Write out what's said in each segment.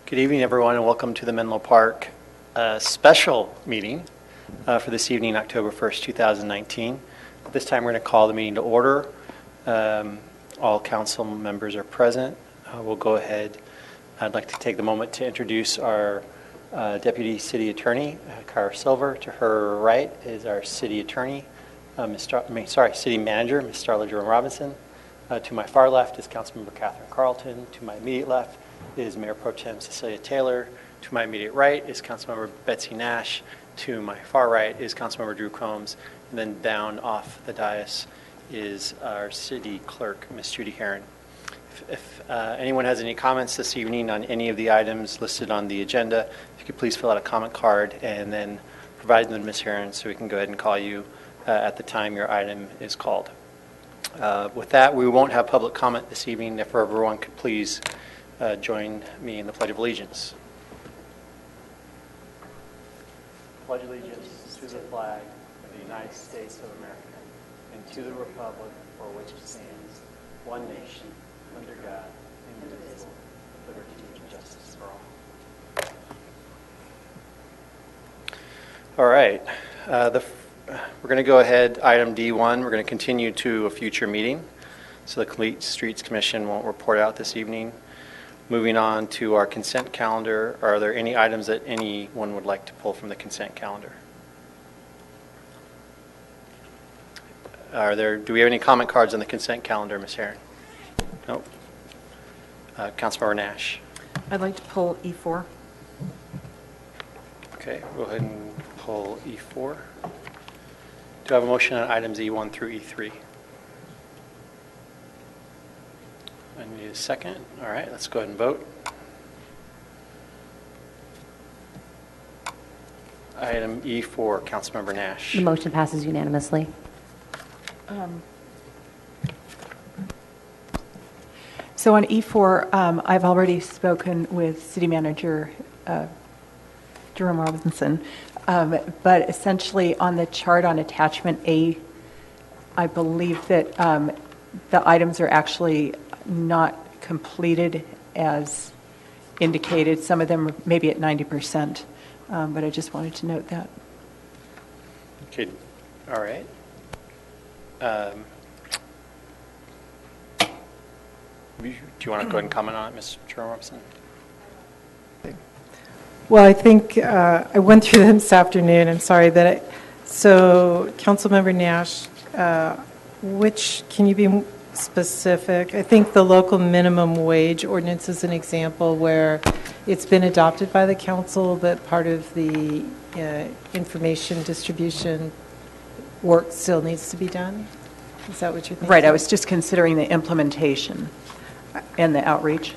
Good evening, everyone, and welcome to the Menlo Park special meeting for this evening, October 1st, 2019. At this time, we're going to call the meeting to order. All council members are present. We'll go ahead. I'd like to take the moment to introduce our Deputy City Attorney, Cara Silver. To her right is our City Attorney, City Manager, Ms. Starla Jerome Robinson. To my far left is Councilmember Catherine Carlton. To my immediate left is Mayor Pro Tem Cecilia Taylor. To my immediate right is Councilmember Betsy Nash. To my far right is Councilmember Drew Combs. And then down off the dais is our City Clerk, Ms. Judy Herron. If anyone has any comments this evening on any of the items listed on the agenda, if you could please fill out a comment card and then provide them to Ms. Herron so we can go ahead and call you at the time your item is called. With that, we won't have public comment this evening. If everyone could please join me in the Pledge of Allegiance. Pledge allegiance to the flag of the United States of America and to the republic for which it stands, one nation, under God, indivisible, with liberty and justice for all. All right. We're going to go ahead, item D1. We're going to continue to a future meeting. So the Complete Streets Commission won't report out this evening. Moving on to our consent calendar, are there any items that anyone would like to pull from the consent calendar? Do we have any comment cards on the consent calendar, Ms. Herron? Nope. Councilmember Nash. I'd like to pull E4. Okay, we'll go ahead and pull E4. Do I have a motion on items E1 through E3? I need a second. All right, let's go ahead and vote. Item E4, Councilmember Nash. The motion passes unanimously. So on E4, I've already spoken with City Manager Jerome Robinson, but essentially on the chart on attachment A, I believe that the items are actually not completed as indicated. Some of them are maybe at 90%, but I just wanted to note that. Okay, all right. Do you want to go ahead and comment on it, Ms. Jerome Robinson? Well, I think I went through them this afternoon. I'm sorry that so Councilmember Nash, can you be specific? I think the local minimum wage ordinance is an example where it's been adopted by the council, but part of the information distribution work still needs to be done. Is that what you're thinking? Right, I was just considering the implementation and the outreach.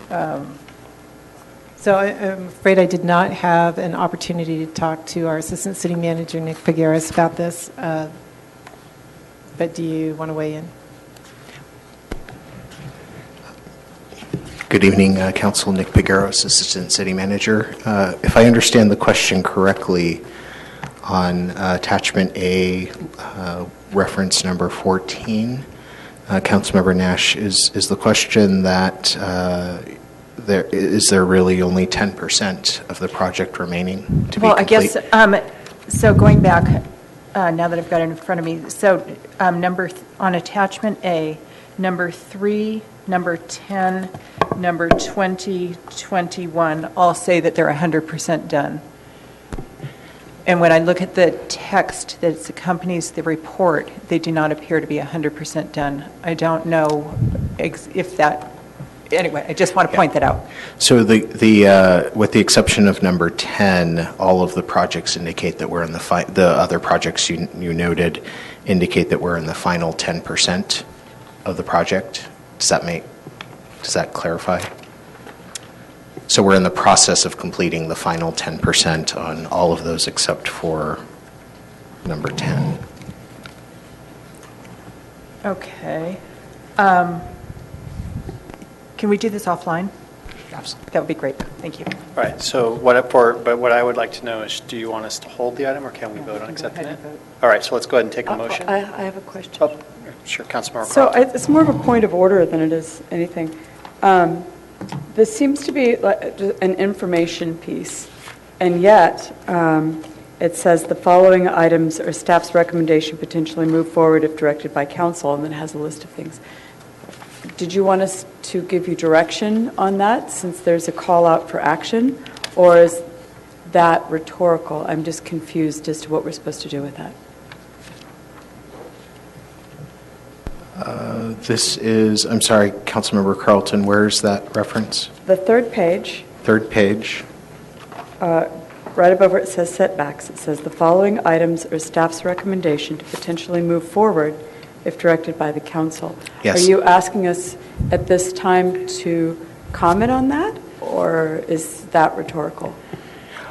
So I'm afraid I did not have an opportunity to talk to our Assistant City Manager, Nick Figueres, about this, but do you want to weigh in? Good evening, Council. Nick Figueres, Assistant City Manager. If I understand the question correctly, on attachment A, reference number 14, Councilmember Nash, is the question that is there really only 10% of the project remaining to be complete? Well, I guess, so going back, now that I've got it in front of me, so on attachment A, number 3, number 10, number 20, 21, all say that they're 100% done. And when I look at the text that accompanies the report, they do not appear to be 100% done. I don't know if that, anyway, I just want to point that out. So with the exception of number 10, all of the projects indicate that we're in the other projects you noted indicate that we're in the final 10% of the project. Does that clarify? So we're in the process of completing the final 10% on all of those except for number 10. Okay. Can we do this offline? Absolutely. That would be great. Thank you. All right, so what I would like to know is, do you want us to hold the item or can we vote on accepting it? All right, so let's go ahead and take a motion. I have a question. Oh, sure, Councilmember So Carlton. it's more of a point of order than it is anything. The This seems to be like an information piece, and yet it says the following items are staff's recommendation potentially move forward if directed by council, and then it has a list of things. Did you want us to give you direction on that since there's a call out for action, or is that rhetorical? I'm just confused as to what we're supposed to do with that. This is, I'm sorry, Councilmember Carlton, where is that reference? The third page, Third page. right above where it says setbacks, it says the following items are staff's recommendation to potentially move forward if directed by the council. Yes. Are you asking us at this time to comment on that, or is that rhetorical?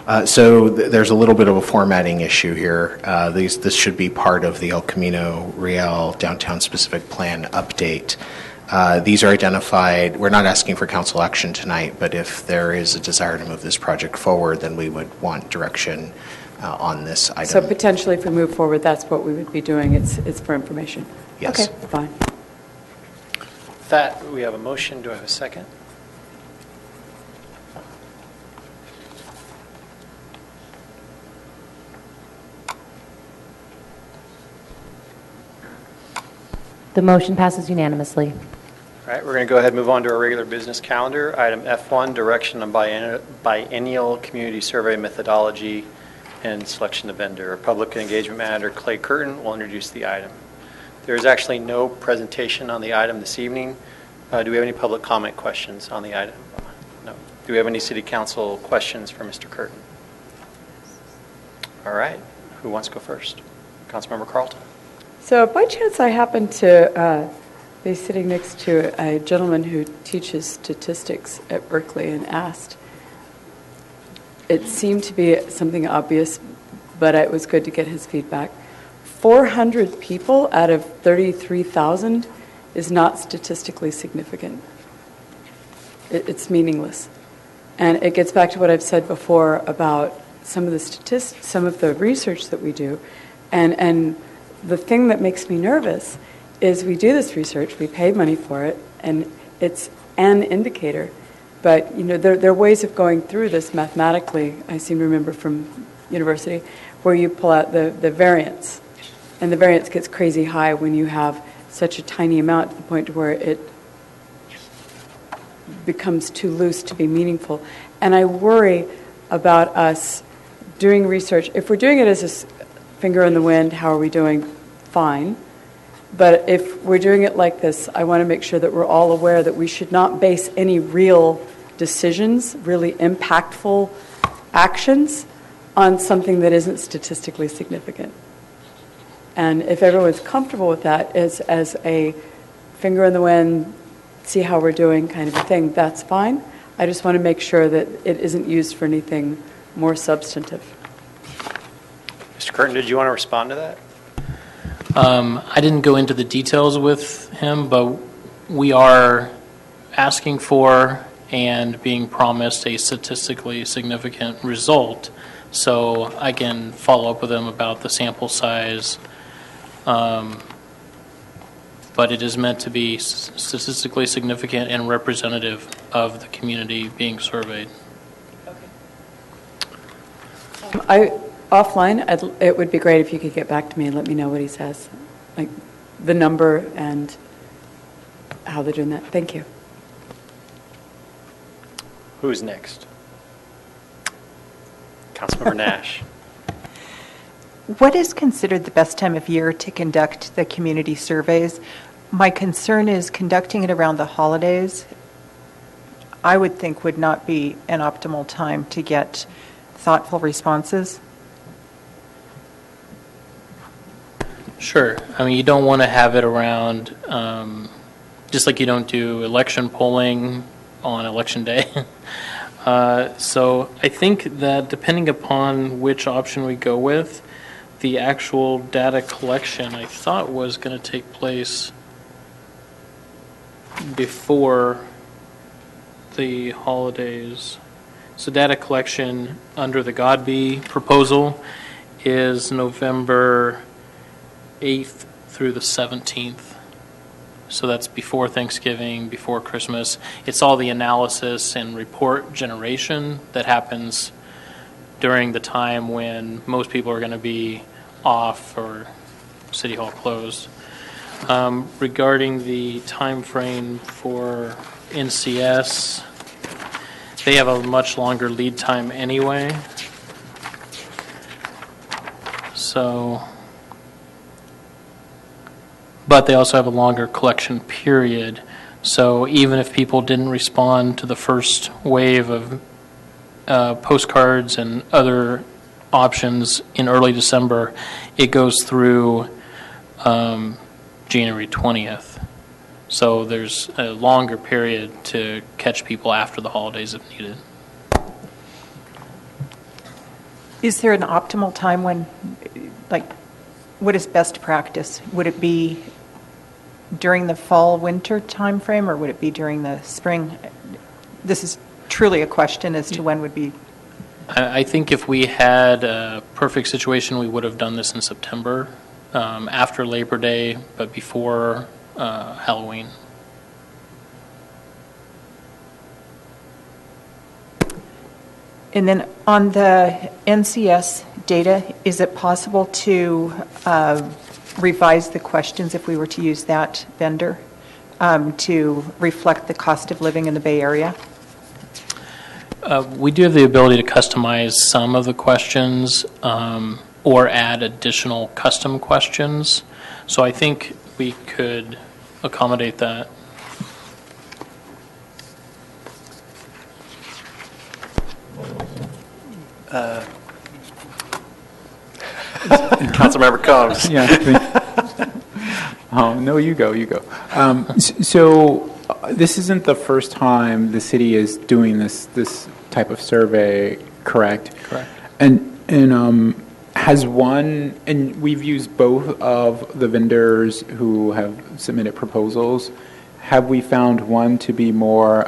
There's a little bit of a formatting issue here. This should be part of the El Camino Real Downtown Specific Plan update. These are identified. We're not asking for council action tonight, but if there is a desire to move this project forward, then we would want direction on this item. So potentially if we move forward, that's what we would be doing. It's for information. Yes. Okay, fine. With that, we have a motion. Do I have a second? The motion passes unanimously. All right, we're going to go ahead and move on to our regular business calendar. Item F1, direction on biennial community survey methodology and selection of vendor. Public engagement manager Clay Curtin will introduce the item. There is actually no presentation on the item this evening. Do we have any public comment questions on the item? No. Do we have any city council questions for Mr. Curtin? All right, who wants to go first? Councilmember Carlton. So by chance, I happen to be sitting next to a gentleman who teaches statistics at Berkeley and asked. It seemed to be something obvious, but it was good to get his feedback. 400 people out of 33,000 is not statistically significant. It's meaningless. And it gets back to what I've said before about some of the statistics, some of the research that we do. And the thing that makes me nervous is we do this research, we pay money for it, and it's an indicator. But there are ways of going through this mathematically, I seem to remember from university, where you pull out the variance. And the variance gets crazy high when you have such a tiny amount to the point where it becomes too loose to be meaningful. And I worry about us doing research. If we're doing it as a finger in the wind, how are we doing? Fine. But if we're doing it like this, I want to make sure that we're all aware that we should not base any real decisions, really impactful actions, on something that isn't statistically significant. And if everyone's comfortable with that as a finger in the wind, see how we're doing kind of a thing, that's fine. I just want to make sure that it isn't used for anything more substantive. Mr. Curtin, did you want to respond to that? I didn't go into the details with him, but we are asking for and being promised a statistically significant result. So I can follow up with him about the sample size. But it is meant to be statistically significant and representative of the community being surveyed. Offline, it would be great if you could get back to me and let me know what he says, like the number and how they're doing that. Thank you. Who's next? Councilmember Nash. What is considered the best time of year to conduct the community surveys? My concern is conducting it around the holidays, I would think would not be an optimal time to get thoughtful responses. Sure. I mean, you don't want to have it around, just like you don't do election polling on election day. So I think that depending upon which option we go with, the actual data collection I thought was going to take place before the holidays. So data collection under the Godby proposal is November 8th through the 17th. So that's before Thanksgiving, before Christmas. It's all the analysis and report generation that happens during the time when most people are going to be off or City Hall closed. Regarding the time frame for NCS, they have a much longer lead time anyway. So, but they also have a longer collection period. So even if people didn't respond to the first wave of postcards and other options in early December, it goes through January 20th. So there's a longer period to catch people after the holidays if needed. Is there an optimal time when, like, what is best practice? Would it be during the fall-winter timeframe, or would it be during the spring? This is truly a question as to when would be. I think if we had a perfect situation, we would have done this in September, after Labor Day, but before Halloween. And then on the NCS data, is it possible to revise the questions if we were to use that vendor to reflect the cost of living in the Bay Area? We do have the ability to customize some of the questions or add additional custom questions. So I think we could accommodate that. Councilmember Combs. Yeah. No, you go. So this isn't the first time the city is doing this type of survey, correct? Correct. And has one, and we've used both of the vendors who have submitted proposals. Have we found one to be more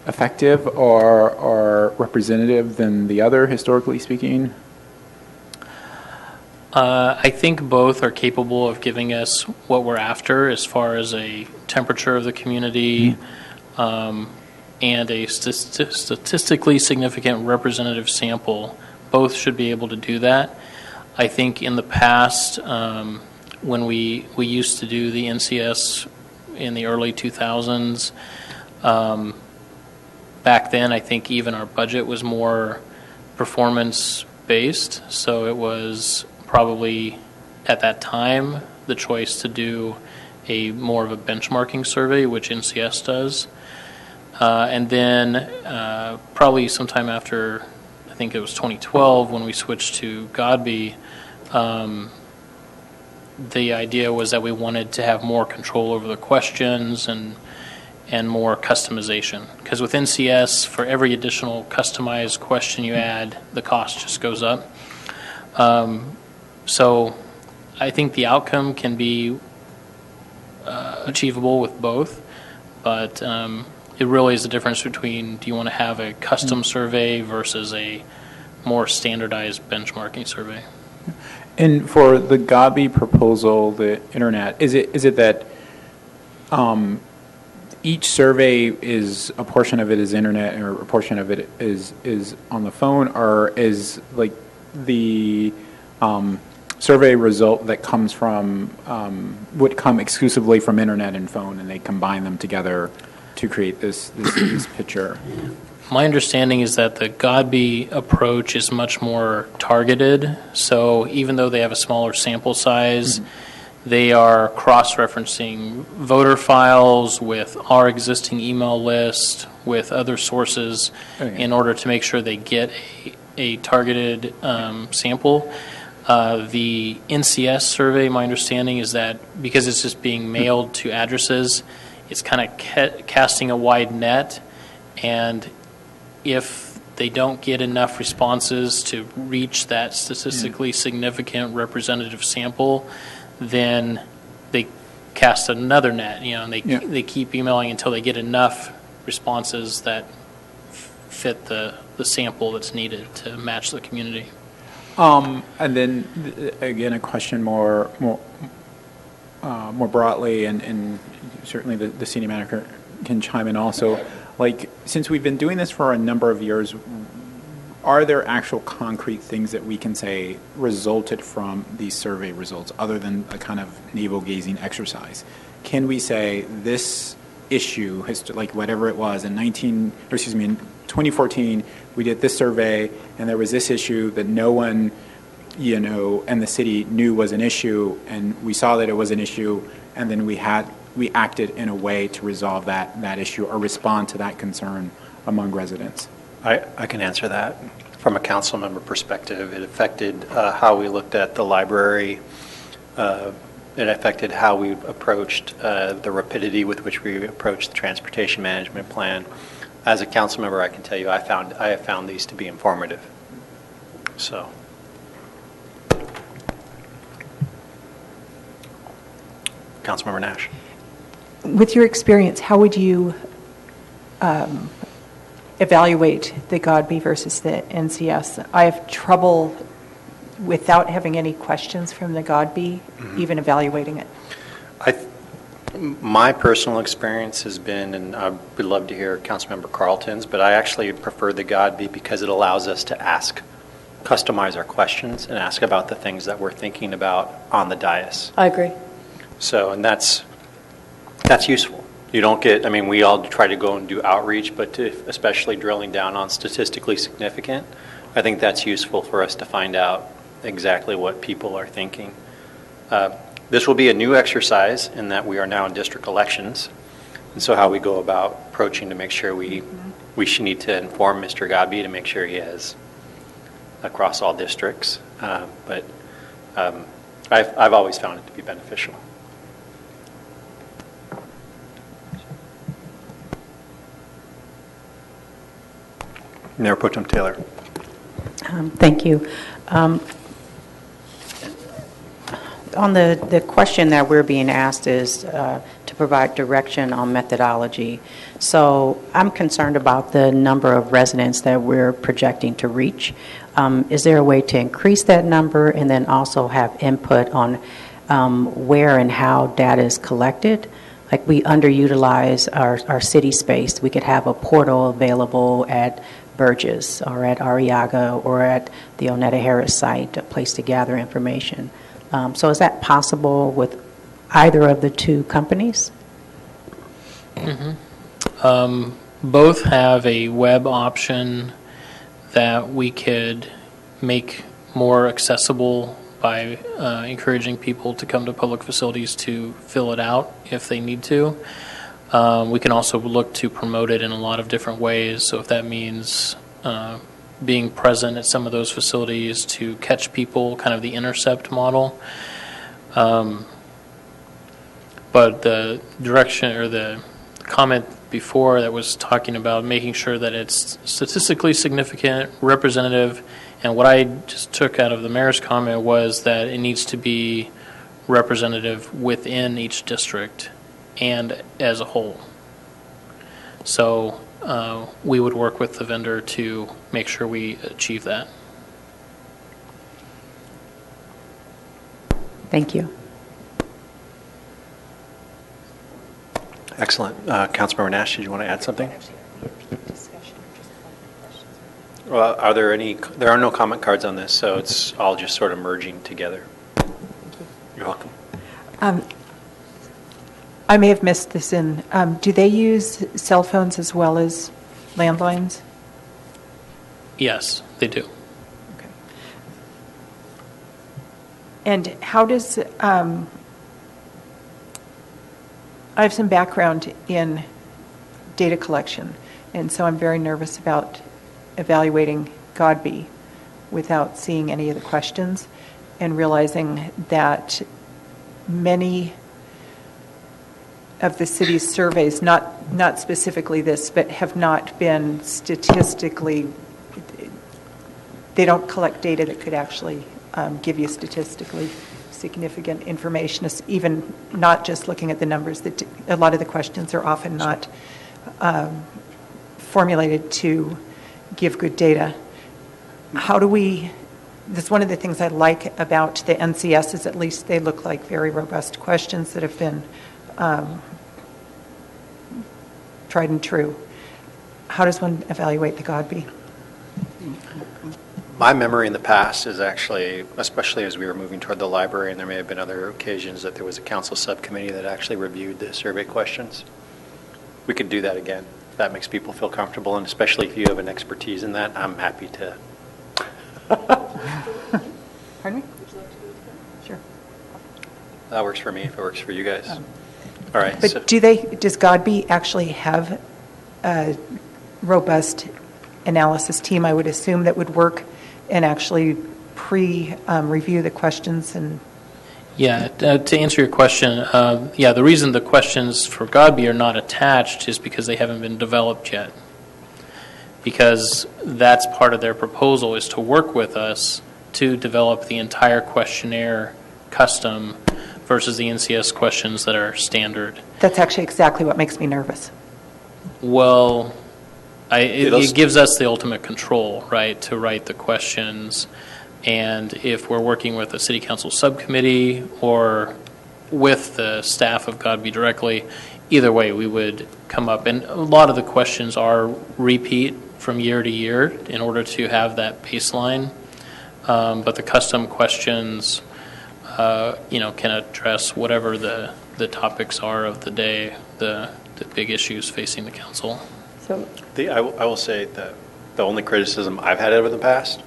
effective or representative than the other, historically speaking? I think both are capable of giving us what we're after as far as a temperature of the community and a statistically significant representative sample. Both should be able to do that. I think in the past, when we used to do the NCS in the early 2000s, back then I think even our budget was more performance-based, so it was probably at that time the choice to do a more of a benchmarking survey, which NCS does. And then probably sometime after, I think it was 2012 when we switched to Godby, the idea was that we wanted to have more control over the questions and more customization. Because with NCS, for every additional customized question you add, the cost just goes up. So I think the outcome can be achievable with both, but it really is the difference between, do you want to have a custom survey versus a more standardized benchmarking survey? And for the Godby proposal, the internet, is it that each survey is, a portion of it is internet or a portion of it is on the phone, or is like the survey result that comes from, would come exclusively from internet and phone, and they combine them together to create this picture? My understanding is that the Godby approach is much more targeted. So even though they have a smaller sample size, they are cross-referencing voter files with our existing email list, with other sources, in order to make sure they get a targeted sample. The NCS survey, my understanding is that because it's just being mailed to addresses, it's kind of casting a wide net, and if they don't get enough responses to reach that statistically significant representative sample, then they cast another net, and they keep emailing until they get enough responses that fit the sample that's needed to match the community. And then again, a question more more broadly, and certainly the city manager can chime in also, like, since we've been doing this for a number of years, are there actual concrete things that we can say resulted from these survey results other than a kind of navel-gazing exercise? Can we say this issue, like whatever it was, in 2014, we did this survey and there was this issue that no one, and the city knew was an issue, and we saw that it was an issue, and then we acted in a way to resolve that issue or respond to that concern among residents? I can answer that. From a council member perspective, it affected how we looked at the library. It affected how we approached the rapidity with which we approached the transportation management plan. As a council member, I can tell you I have found these to be informative. So. Councilmember Nash. With your experience, how would you evaluate the Godby versus the NCS? I have trouble, without having any questions from the Godby, even evaluating it. My personal experience has been, and I would love to hear Councilmember Carlton's, but I actually prefer the Godby because it allows us to customize our questions and ask about the things that we're thinking about on the dais. I agree. So, and that's useful. You don't get, we all try to go and do outreach, but especially drilling down on statistically significant, I think that's useful for us to find out exactly what people are thinking. This will be a new exercise in that we are now in district elections, and so how we go about approaching to make sure we should need to inform Mr. Godby to make sure he has across all districts. But I've always found it to be beneficial. Mayor Pro Tem Taylor. Thank you. On the question that we're being asked is to provide direction on methodology. So I'm concerned about the number of residents that we're projecting to reach. Is there a way to increase that number and then also have input on where and how data is collected? Like, we underutilize our city space. We could have a portal available at Burgess or at Arriaga or at the Onetta Harris site, a place to gather information. So is that possible with either of the two companies? Both have a web option that we could make more accessible by encouraging people to come to public facilities to fill it out if they need to. We can also look to promote it in a lot of different ways. So if that means being present at some of those facilities to catch people, kind of the intercept model. But the direction or the comment before that was talking about making sure that it's statistically significant, representative, and what I just took out of the mayor's comment was that it needs to be representative within each district and as a whole. So we would work with the vendor to make sure we achieve that. Thank you. Excellent. Councilmember Nash, did you want to add something? Well, there are no comment cards on this, so it's all just sort of merging together. You're welcome. I may have missed this in, do they use cell phones as well as landlines? Yes, they do. Okay. And how does, I have some background in data collection, and so I'm very nervous about evaluating Godby without seeing any of the questions and realizing that many of the city's surveys, not specifically this, but have not been statistically, they don't collect data that could actually give you statistically significant information, even not just looking at the numbers. That a lot of the questions are often not formulated to give good data. How do we that's one of the things I like about the NCS is at least they look like very robust questions that have been tried and true. How does one evaluate the Godby? My memory in the past is actually, especially as we were moving toward the library, and there may have been other occasions that there was a council subcommittee that actually reviewed the survey questions. We could do that again. That makes people feel comfortable, and especially if you have an expertise in that, I'm happy to. Pardon me? Sure. That works for me if it works for you guys. All right. But does Godby actually have a robust analysis team, I would assume, that would work and actually review the questions and? Yeah, to answer your question, the reason the questions for Godby are not attached is because they haven't been developed yet. Because that's part of their proposal, is to work with us to develop the entire questionnaire custom versus the NCS questions that are standard. That's actually exactly what makes me nervous. Well, it gives us the ultimate control, right, to write the questions. And if we're working with a city council subcommittee or with the staff of Godby directly, either way we would come up. And a lot of the questions are repeat from year to year in order to have that baseline. But the custom questions, can address whatever the topics are of the day, the big issues facing the council. So, I will say that the only criticism I've had over the past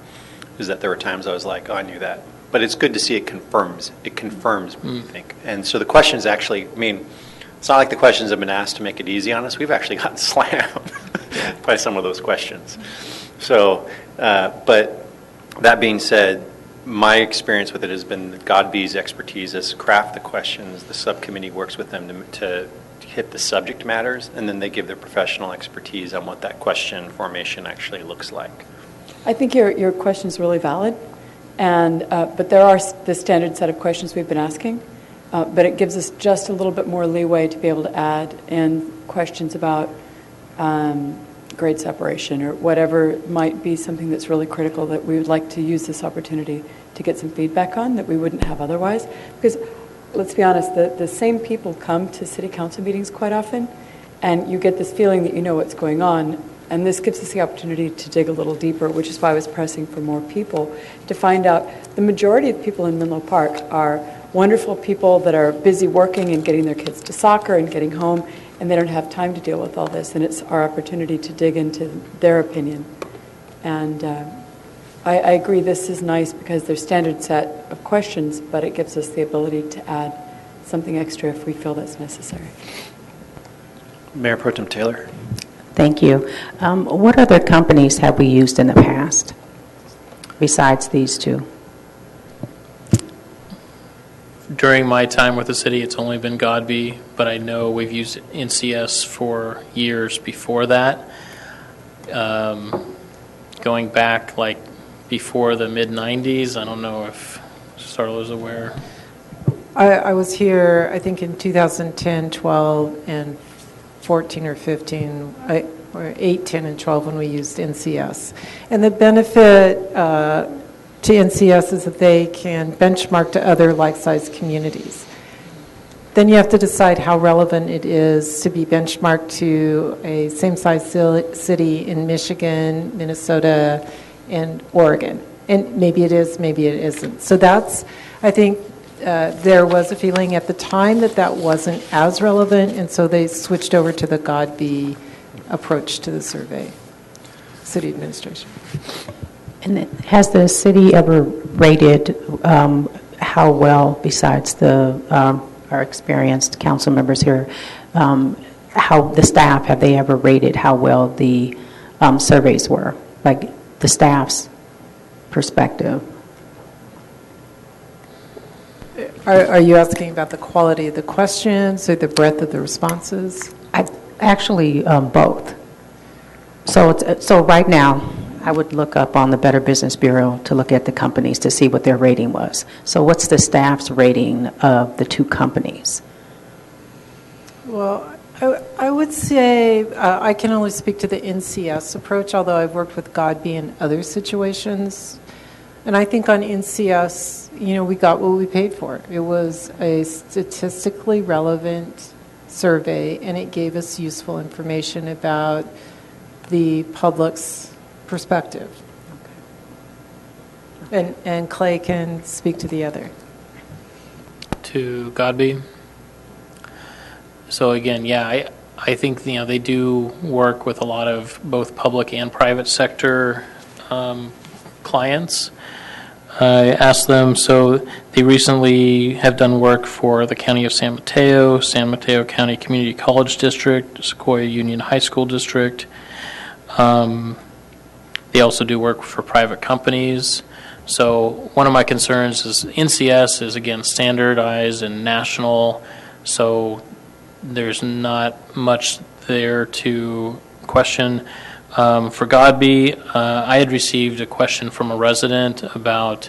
is that there were times I was like, oh, I knew that. But it's good to see it confirms what you think. And so the questions actually, it's not like the questions have been asked to make it easy on us. We've actually gotten slammed by some of those questions. So, but that being said, my experience with it has been that Godby's expertise is craft the questions. The subcommittee works with them to hit the subject matters, and then they give their professional expertise on what that question formation actually looks like. I think your question is really valid, and but there are the standard set of questions we've been asking, but it gives us just a little bit more leeway to be able to add in questions about grade separation or whatever might be something that's really critical that we would like to use this opportunity to get some feedback on that we wouldn't have otherwise. Because let's be honest, the same people come to city council meetings quite often, and you get this feeling that you know what's going on. And this gives us the opportunity to dig a little deeper, which is why I was pressing for more people, to find out the majority of people in Menlo Park are wonderful people that are busy working and getting their kids to soccer and getting home, and they don't have time to deal with all this. And it's our opportunity to dig into their opinion. And I agree this is nice because there's standard set of questions, but it gives us the ability to add something extra if we feel that's necessary. Mayor Pro Tem Taylor. Thank you. What other companies have we used in the past besides these two? During my time with the city, it's only been Godby, but I know we've used NCS for years before that. Going back like before the mid-90s, I don't know if Starla's aware. I was here, I think, in 2010, 12, and 14 or 15, or 8, 10, and 12 when we used NCS. And the benefit to NCS is that they can benchmark to other like-sized communities. Then you have to decide how relevant it is to be benchmarked to a same-size city in Michigan, Minnesota, and Oregon. And maybe it is, maybe it isn't. So that's, I think, there was a feeling at the time that wasn't as relevant, and so they switched over to the Godby approach to the survey, city administration. And has the city ever rated how well, besides our experienced council members here, how the staff, have they ever rated how well the surveys were, like the staff's perspective? Are you asking about the quality of the questions or the breadth of the responses? Actually, both. So right now, I would look up on the Better Business Bureau to look at the companies to see what their rating was. So what's the staff's rating of the two companies? Well, I would say I can only speak to the NCS approach, although I've worked with Godby in other situations. And I think on NCS, we got what we paid for. It was a statistically relevant survey, and it gave us useful information about the public's perspective. And Clay can speak to the other. To Godby. So again, yeah, I think they do work with a lot of both public and private sector clients. I asked them, so they recently have done work for the County of San Mateo County Community College District, Sequoia Union High School District. They also do work for private companies. So one of my concerns is NCS is, again, standardized and national, so there's not much there to question. For Godby, I had received a question from a resident about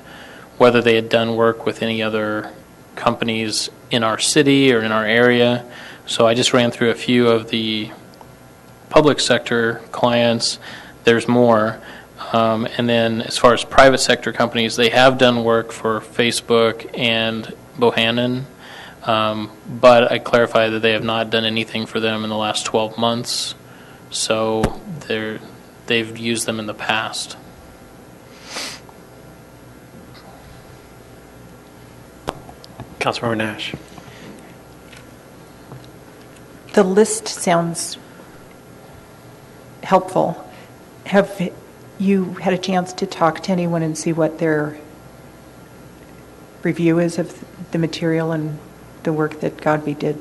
whether they had done work with any other companies in our city or in our area. So I just ran through a few of the public sector clients. There's more. And then as far as private sector companies, they have done work for Facebook and Bohannon. But I clarified that they have not done anything for them in the last 12 months. So they've used them in the past. Councilmember Nash. The list sounds helpful. Have you had a chance to talk to anyone and see what their review is of the material and the work that Godby did?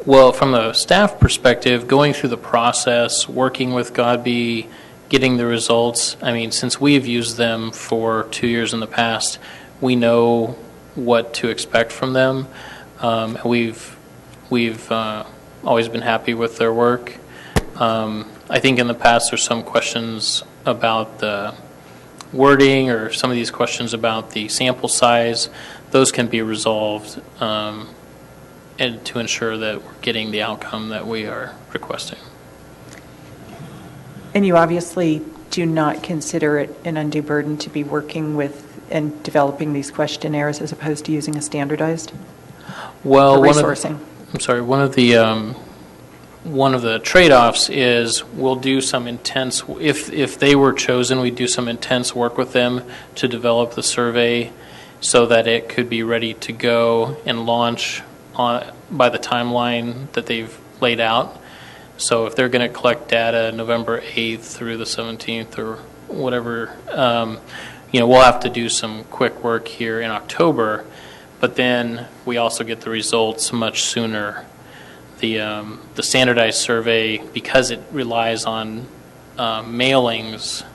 Well, from the staff perspective, going through the process, working with Godby, getting the results, I mean, since we've used them for 2 years in the past, we know what to expect from them. We've always been happy with their work. I think in the past there's some questions about the wording or some of these questions about the sample size. Those can be resolved and to ensure that we're getting the outcome that we are requesting. And you obviously do not consider it an undue burden to be working with and developing these questionnaires as opposed to using a standardized? Well, for resourcing. One of the trade-offs is we'll do some intense, if they were chosen, we'd do some intense work with them to develop the survey so that it could be ready to go and launch by the timeline that they've laid out. So if they're going to collect data November 8th through the 17th or whatever, we'll have to do some quick work here in October, but then we also get the results much sooner. The standardized survey, because it relies on mailings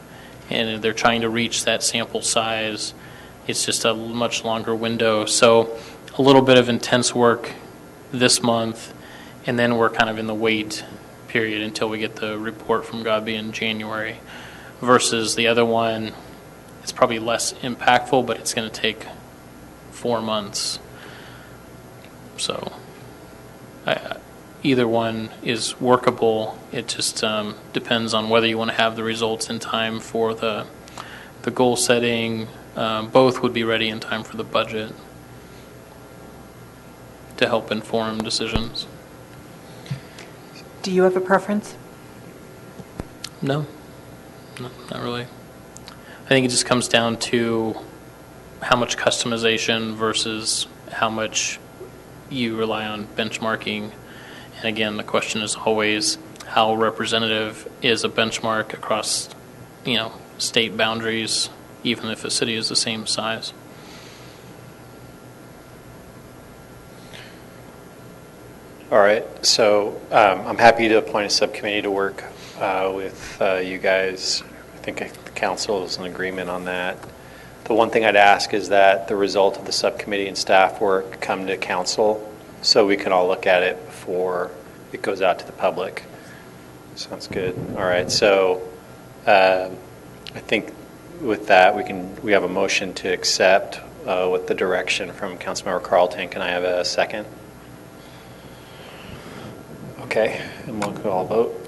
and they're trying to reach that sample size, it's just a much longer window. So a little bit of intense work this month, and then we're kind of in the wait period until we get the report from Godby in January. Versus the other one, it's probably less impactful, but it's going to take 4 months. So either one is workable. It just depends on whether you want to have the results in time for the goal setting. Both would be ready in time for the budget to help inform decisions. Do you have a preference? No, not really. I think it just comes down to how much customization versus how much you rely on benchmarking. And again, the question is always how representative is a benchmark across, state boundaries, even if a city is the same size. All right, so I'm happy to appoint a subcommittee to work with you guys. I think the council is in agreement on that. The one thing I'd ask is that the result of the subcommittee and staff work come to council so we can all look at it before it goes out to the public. Sounds good. All right, so I think with that we have a motion to accept with the direction from Councilmember Carlton. Can I have a second? Okay, and we'll all vote.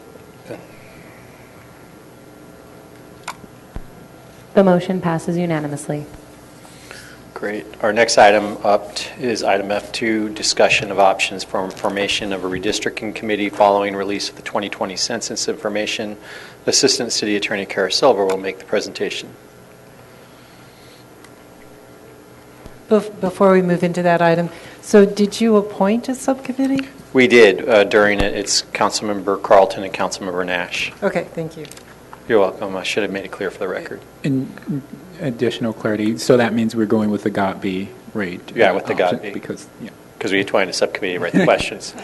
The motion passes unanimously. Great. Our next item up is item F2, discussion of options for formation of a redistricting committee following release of the 2020 census information. Assistant City Attorney Kara Silver will make the presentation. Before we move into that item, so did you appoint a subcommittee? We did. During it, it's Councilmember Carlton and Councilmember Nash. Okay, thank you. You're welcome. I should have made it clear for the record. In additional clarity, so that means we're going with the GOTB rate? Yeah, with the option, GOTB. Because, yeah. Because we appointed a subcommittee to write the questions.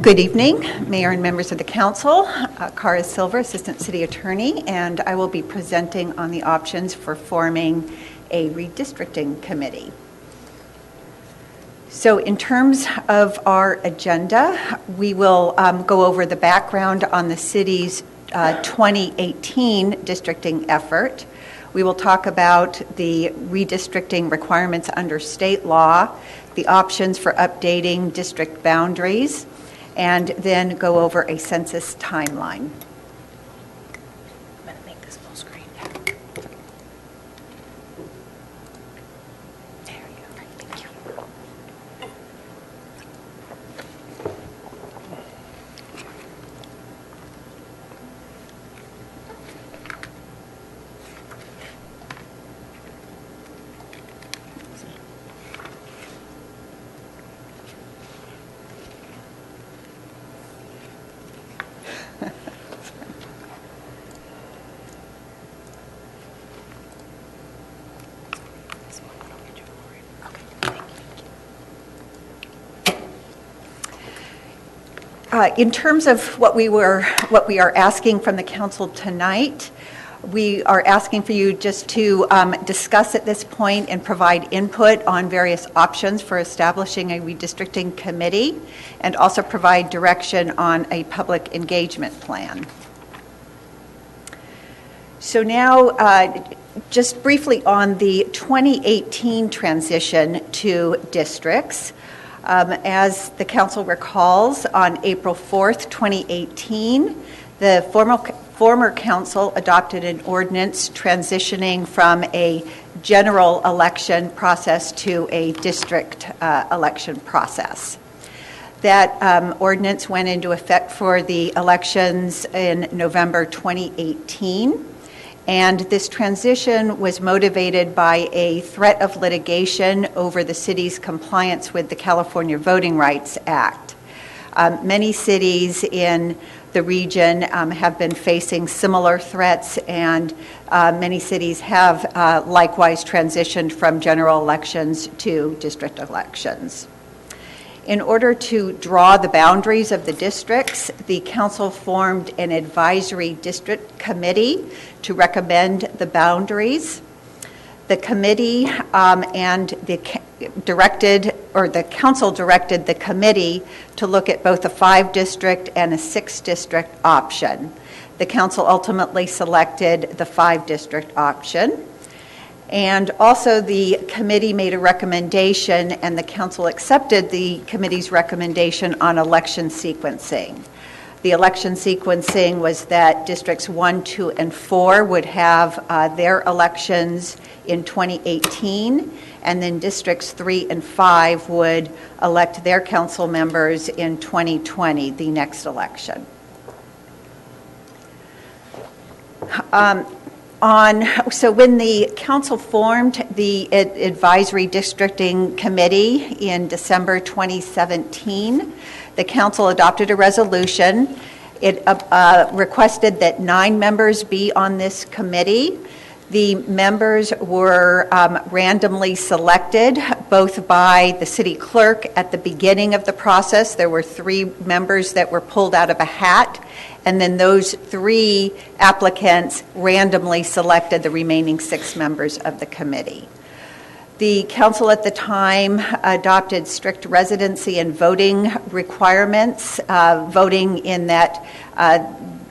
Good evening, Mayor and members of the Council. Kara Silver, Assistant City Attorney, and I will be presenting on the options for forming a redistricting committee. So in terms of our agenda, we will go over the background on the city's 2018 districting effort. We will talk about the redistricting requirements under state law, the options for updating district boundaries, and then go over a census timeline. I'm going to make this full screen. There you go. Thank you. In terms of what we are asking from the council tonight, we are asking for you just to discuss at this point and provide input on various options for establishing a redistricting committee, and also provide direction on a public engagement plan. So now, just briefly on the 2018 transition to districts. As the council recalls, on April 4th, 2018, the former council adopted an ordinance transitioning from a general election process to a district election process. That ordinance went into effect for the elections in November 2018. And this transition was motivated by a threat of litigation over the city's compliance with the California Voting Rights Act. Many cities in the region have been facing similar threats, and many cities have likewise transitioned from general elections to district elections. In order to draw the boundaries of the districts, the council formed an advisory district committee to recommend the boundaries. The committee the council directed the committee to look at both a 5-district and a 6-district option. The council ultimately selected the 5-district option. And also the committee made a recommendation, and the council accepted the committee's recommendation on election sequencing. The election sequencing was that districts 1, 2, and 4 would have their elections in 2018, and then districts 3 and 5 would elect their council members in 2020, the next election. So when the council formed the advisory districting committee in December 2017, the council adopted a resolution. It requested that 9 members be on this committee. The members were randomly selected, both by the city clerk at the beginning of the process. There were 3 members that were pulled out of a hat, and then those 3 applicants randomly selected the remaining 6 members of the committee. The council at the time adopted strict residency and voting requirements, voting in that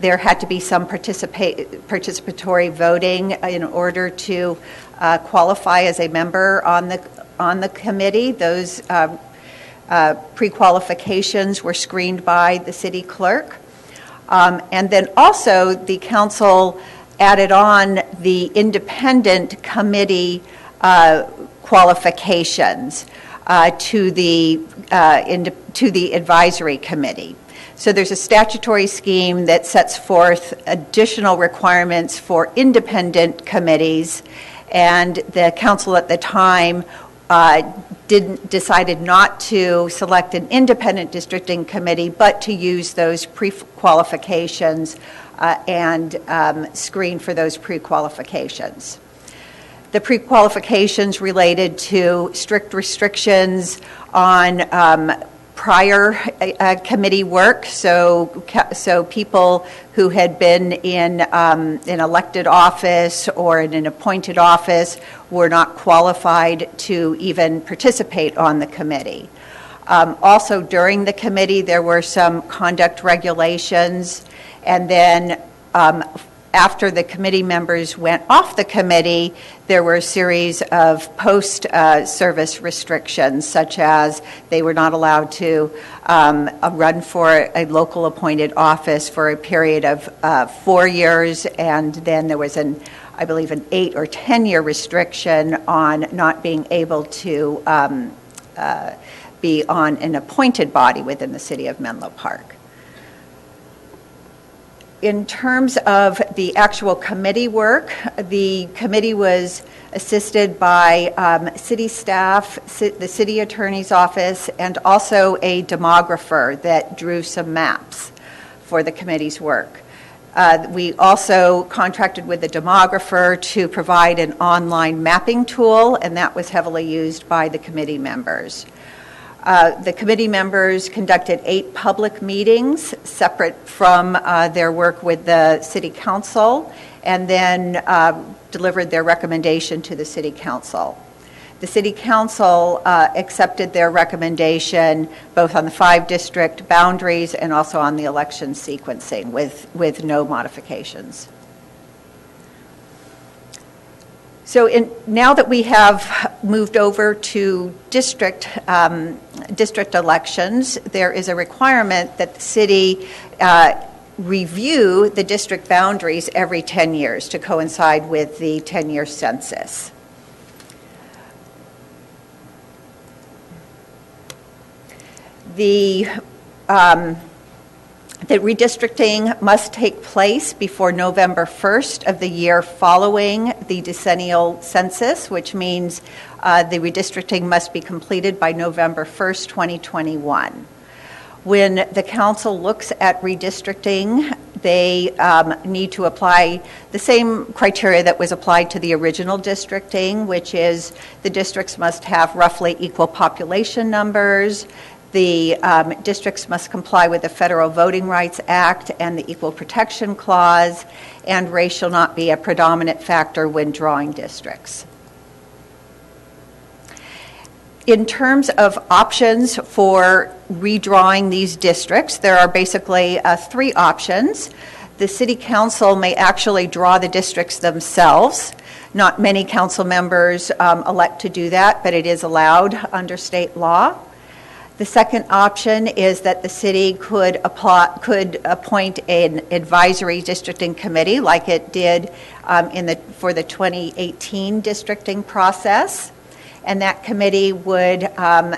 There had to be some participatory voting in order to qualify as a member on the committee. Those pre-qualifications were screened by the city clerk. And then also the council added on the independent committee qualifications to the advisory committee. So there's a statutory scheme that sets forth additional requirements for independent committees, and the council at the time decided not to select an independent districting committee, but to use those pre-qualifications and screen for those pre-qualifications. The pre-qualifications related to strict restrictions on prior committee work, so people who had been in an elected office or in an appointed office were not qualified to even participate on the committee. Also, during the committee, there were some conduct regulations, and then after the committee members went off the committee, there were a series of post-service restrictions, such as they were not allowed to run for a local appointed office for a period of 4 years, and then there was I believe an 8 or 10-year restriction on not being able to be on an appointed body within the city of Menlo Park. In terms of the actual committee work, the committee was assisted by city staff, the city attorney's office, and also a demographer that drew some maps for the committee's work. We also contracted with the demographer to provide an online mapping tool, and that was heavily used by the committee members. The committee members conducted 8 public meetings separate from their work with the city council, and then delivered their recommendation to the city council. The city council accepted their recommendation both on the 5 district boundaries and also on the election sequencing with no modifications. So now that we have moved over to district elections, there is a requirement that the city review the district boundaries every 10 years to coincide with the 10-year census. The redistricting must take place before November 1st of the year following the decennial census, which means the redistricting must be completed by November 1st, 2021. When the council looks at redistricting, they need to apply the same criteria that was applied to the original districting, which is the districts must have roughly equal population numbers. The districts must comply with the Federal Voting Rights Act and the Equal Protection Clause, and race shall not be a predominant factor when drawing districts. In terms of options for redrawing these districts, there are basically 3 options. The City Council may actually draw the districts themselves. Not many council members elect to do that, but it is allowed under state law. The second option is that the city could appoint an advisory districting committee like it did for the 2018 districting process. And that committee would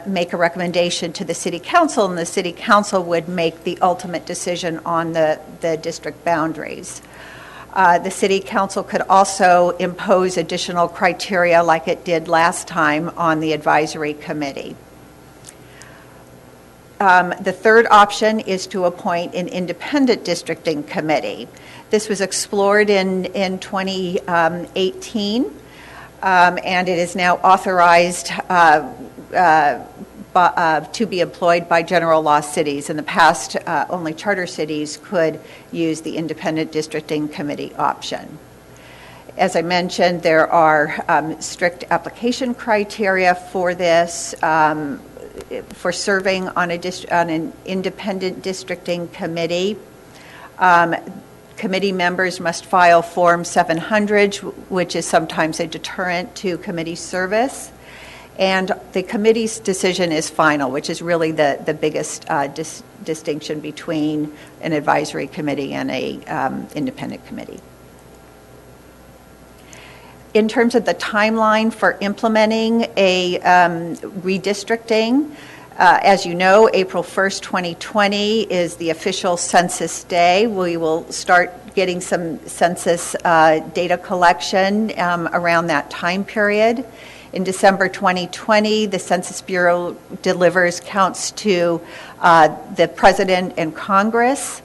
make a recommendation to the city council, and the city council would make the ultimate decision on the district boundaries. The city council could also impose additional criteria like it did last time on the advisory committee. The third option is to appoint an independent districting committee. This was explored in 2018, and it is now authorized to be employed by general law cities. In the past, only charter cities could use the independent districting committee option. As I mentioned, there are strict application criteria for this. For serving on an independent districting committee. Committee members must file Form 700, which is sometimes a deterrent to committee service. And the committee's decision is final, which is really the biggest distinction between an advisory committee and a independent committee. In terms of the timeline for implementing a redistricting, as you know, April 1st, 2020 is the official census day. We will start getting some census data collection around that time period. In December 2020, the Census Bureau delivers counts to the President and Congress.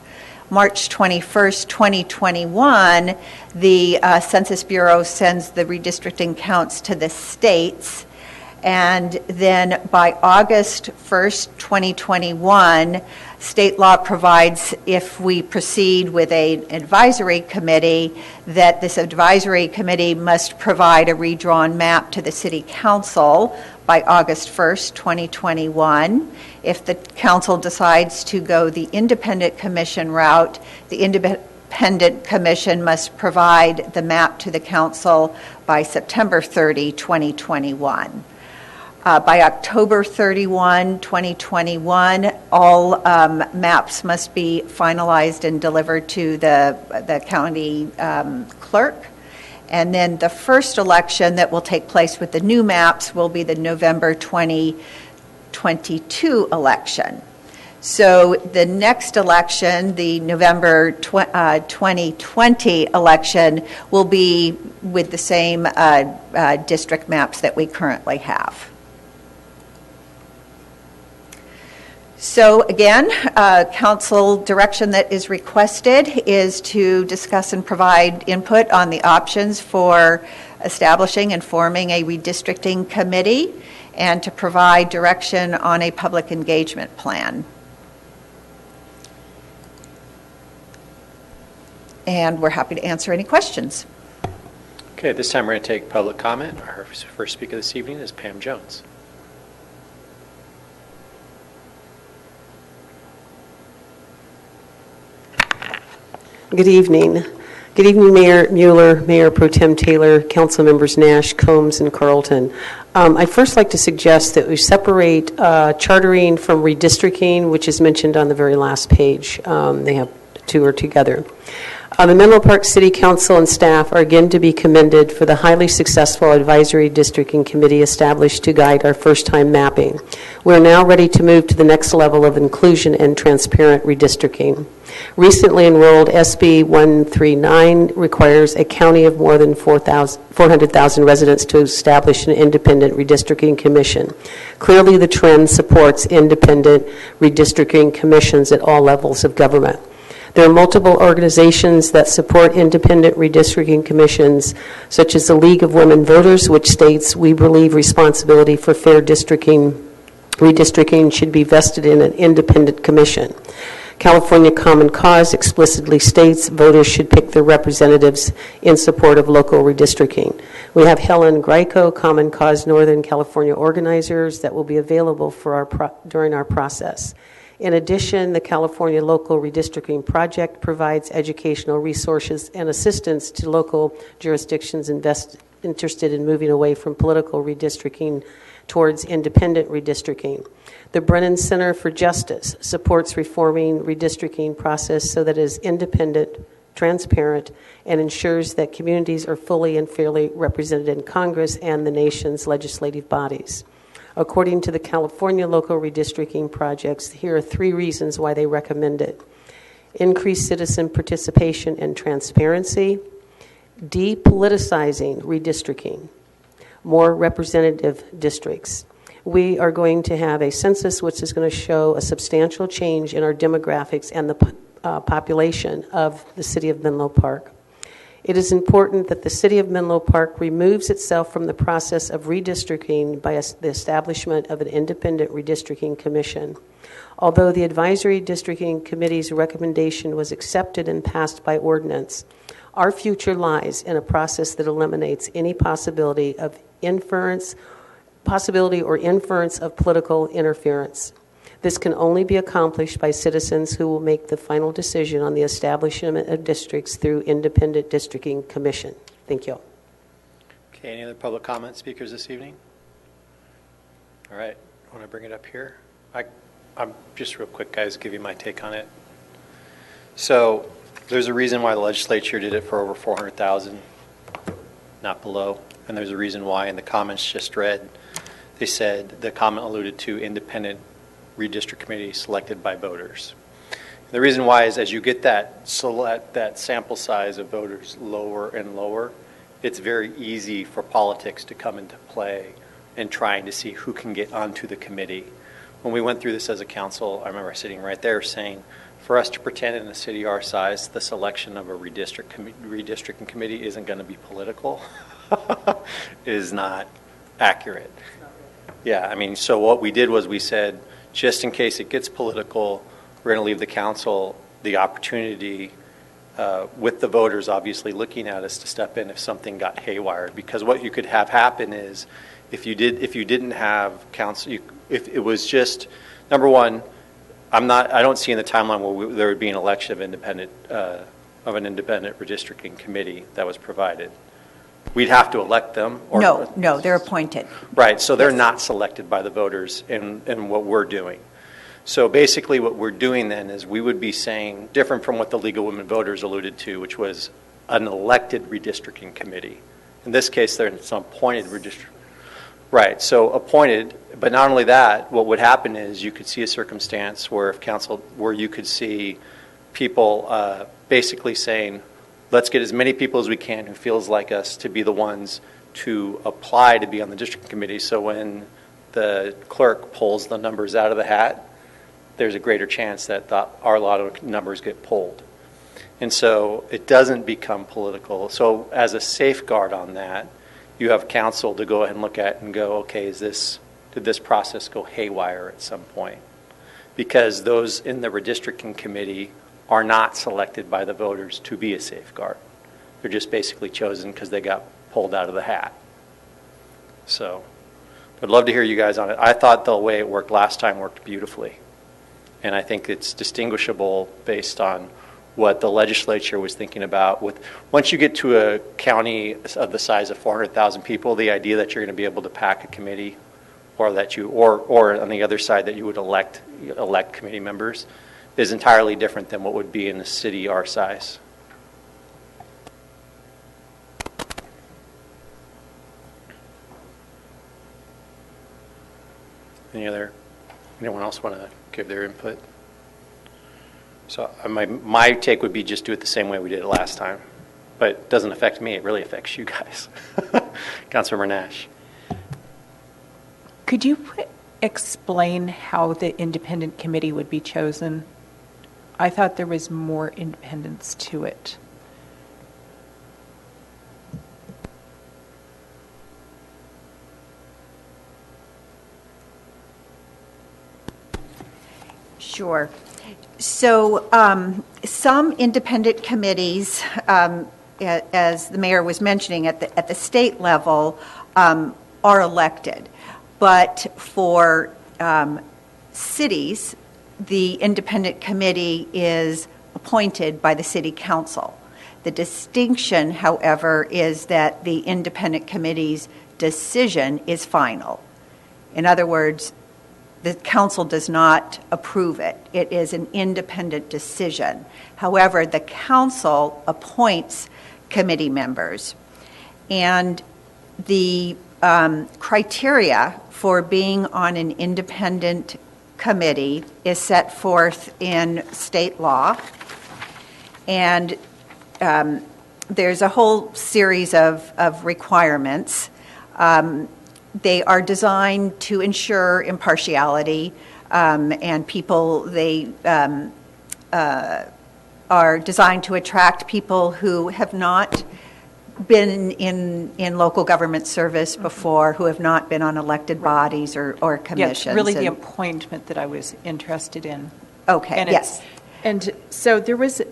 March 21st, 2021, the Census Bureau sends the redistricting counts to the states. And then by August 1st, 2021, state law provides, if we proceed with an advisory committee, that this advisory committee must provide a redrawn map to the City Council by August 1st, 2021. If the council decides to go the independent commission route, the independent commission must provide the map to the council by September 30, 2021. By October 31, 2021, all maps must be finalized and delivered to the county clerk. And then the first election that will take place with the new maps will be the November 2022 election. So the next election, the November 2020 election, will be with the same district maps that we currently have. So again, council direction that is requested is to discuss and provide input on the options for establishing and forming a redistricting committee and to provide direction on a public engagement plan. And we're happy to answer any questions. Okay, at this time we're going to take public comment. Our first speaker this evening is Pam Jones. Good evening. Good evening, Mayor Mueller, Mayor Pro Tem Taylor, Council Members Nash, Combs, and Carlton. I'd first like to suggest that we separate chartering from redistricting, which is mentioned on the very last page. They have the two are together. The Menlo Park City Council and staff are again to be commended for the highly successful advisory districting committee established to guide our first-time mapping. We're now ready to move to the next level of inclusion and transparent redistricting. Recently enrolled SB 139 requires a county of more than 400,000 residents to establish an independent redistricting commission. Clearly, the trend supports independent redistricting commissions at all levels of government. There are multiple organizations that support independent redistricting commissions, such as the League of Women Voters, which states, "We believe responsibility for fair redistricting should be vested in an independent commission." California Common Cause explicitly states voters should pick their representatives in support of local redistricting. We have Helen Greco, Common Cause Northern California organizers, that will be available for during our process. In addition, the California Local Redistricting Project provides educational resources and assistance to local jurisdictions interested in moving away from political redistricting towards independent redistricting. The Brennan Center for Justice supports reforming redistricting process so that it is independent, transparent, and ensures that communities are fully and fairly represented in Congress and the nation's legislative bodies. According to the California Local Redistricting Projects, here are 3 reasons why they recommend it. Increased citizen participation and transparency, depoliticizing redistricting, more representative districts. We are going to have a census which is going to show a substantial change in our demographics and the population of the city of Menlo Park. It is important that the City of Menlo Park removes itself from the process of redistricting by the establishment of an independent redistricting commission. Although the Advisory Districting Committee's recommendation was accepted and passed by ordinance, our future lies in a process that eliminates any possibility or inference of political interference. This can only be accomplished by citizens who will make the final decision on the establishment of districts through independent districting commission. Thank you. Okay, any other public comment speakers this evening? All right, want to bring it up here? I'm just real quick, guys, give you my take on it. So there's a reason why the legislature did it for over 400,000, not below. And there's a reason why in the comments just read, they said the comment alluded to independent redistrict committee selected by voters. And the reason why is as you get that sample size of voters lower and lower, it's very easy for politics to come into play and trying to see who can get onto the committee. When we went through this as a council, I remember sitting right there saying, for us to pretend in a city our size, the selection of a redistricting committee isn't going to be political is not accurate. Yeah, I mean, so what we did was we said, just in case it gets political, we're going to leave the council the opportunity with the voters obviously looking at us to step in if something got haywire. Because what you could have happen is if you didn't have council, if it was just, number one, I don't see in the timeline where there would be an election of an independent redistricting committee that was provided. We'd have to elect them. Or, No, they're appointed. Right, so they're Yes. not selected by the voters in what we're doing. So basically what we're doing then is we would be saying, different from what the League of Women Voters alluded to, which was an elected redistricting committee. In this case, they're some appointed redistricting. Right, so appointed, but not only that, what would happen is you could see a circumstance where where you could see people basically saying, let's get as many people as we can who feels like us to be the ones to apply to be on the district committee. So when the clerk pulls the numbers out of the hat, there's a greater chance that our lot of numbers get pulled. And so it doesn't become political. So as a safeguard on that, you have council to go ahead and look at and go, okay, did this process go haywire at some point? Because those in the redistricting committee are not selected by the voters to be a safeguard. They're just basically chosen because they got pulled out of the hat. So I'd love to hear you guys on it. I thought the way it worked last time worked beautifully. And I think it's distinguishable based on what the legislature was thinking about. Once you get to a county of the size of 400,000 people, the idea that you're going to be able to pack a committee, or that or on the other side that you would elect committee members, is entirely different than what would be in a city our size. Anyone else want to give their input? So my take would be just do it the same way we did it last time. But it doesn't affect me. It really affects you guys. Councilmember Nash. Could you explain how the independent committee would be chosen? I thought there was more independence to it. Sure. So some independent committees, as the mayor was mentioning, at the state level, are elected. But for cities, the independent committee is appointed by the city council. The distinction, however, is that the independent committee's decision is final. In other words, the council does not approve it. It is an independent decision. However, the council appoints committee members. And the criteria for being on an independent committee is set forth in state law. And there's a whole series of requirements. They are designed to ensure impartiality, and they are designed to attract people who have not been in local government service before, who have not been on elected bodies or commissions. Yes, really the appointment that I was interested in. Okay, And yes. And so there was, in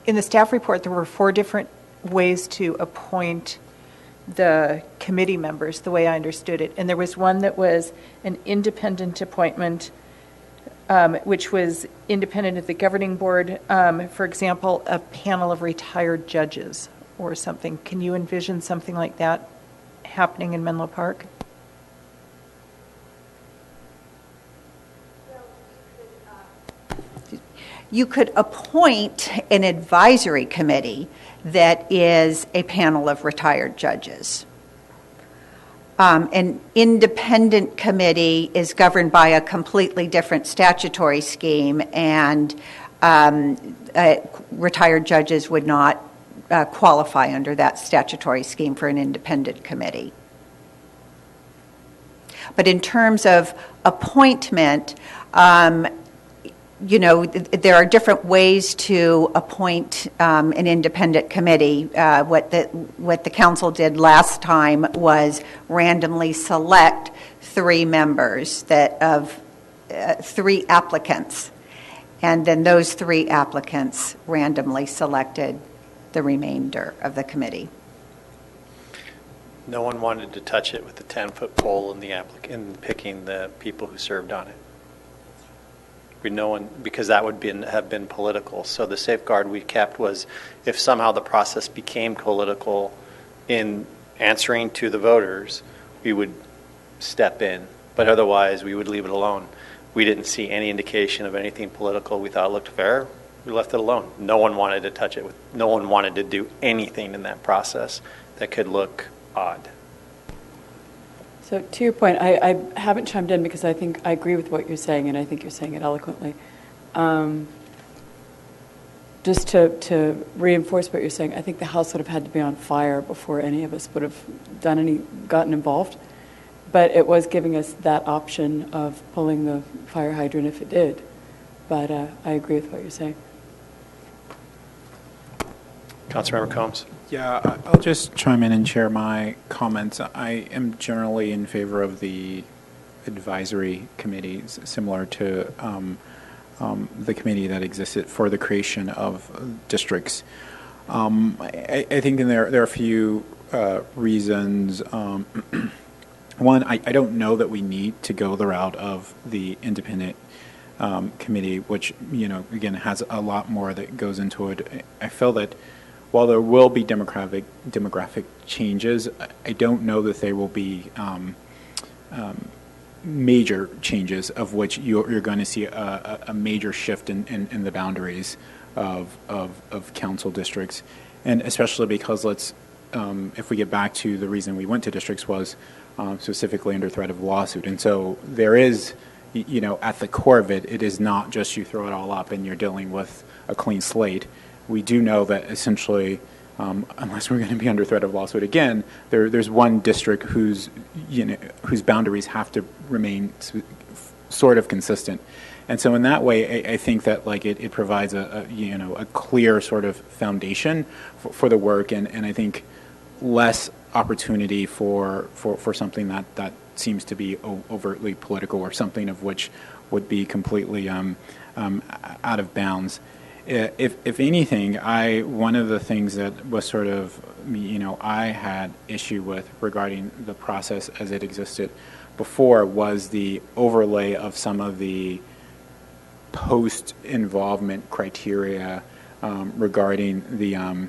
the staff report, there were 4 different ways to appoint the committee members, the way I understood it. And there was one that was an independent appointment, which was independent of the governing board. For example, a panel of retired judges or something. Can you envision something like that happening in Menlo Park? You could appoint an advisory committee that is a panel of retired judges. An independent committee is governed by a completely different statutory scheme, and retired judges would not qualify under that statutory scheme for an independent committee. But in terms of appointment, there are different ways to appoint an independent committee. What the council did last time was randomly select 3 members of 3 applicants, and then those 3 applicants randomly selected the remainder of the committee. No one wanted to touch it with the 10-foot pole in picking the people who served on it. No one, because that would have been political. So the safeguard we kept was if somehow the process became political in answering to the voters, we would step in. But otherwise, we would leave it alone. We didn't see any indication of anything political. We thought it looked fair. We left it alone. No one wanted to touch it. No one wanted to do anything in that process that could look odd. So to your point, I haven't chimed in because I think I agree with what you're saying, and I think you're saying it eloquently. Just to reinforce what you're saying, I think the house would have had to be on fire before any of us would have gotten involved. But it was giving us that option of pulling the fire hydrant if it did. But I agree with what you're saying. Councilmember Combs. Yeah, I'll just chime in and share my comments. I am generally in favor of the advisory committees, similar to the committee that existed for the creation of districts. I think there are a few reasons. One, I don't know that we need to go the route of the independent committee, which, again, has a lot more that goes into it. I feel that while there will be demographic changes, I don't know that they will be major changes of which you're going to see a major shift in the boundaries of council districts. And especially because if we get back to the reason we went to districts was specifically under threat of lawsuit. And so there is, at the core of it, it is not just you throw it all up and you're dealing with a clean slate. We do know that essentially, unless we're going to be under threat of lawsuit again, there's one district whose boundaries have to remain sort of consistent. And so in that way, I think that it provides a clear sort of foundation for the work, and I think less opportunity for something that seems to be overtly political or something of which would be completely out of bounds. If anything, one of the things that was sort of, I had issue with regarding the process as it existed before was the overlay of some of the post-involvement criteria regarding the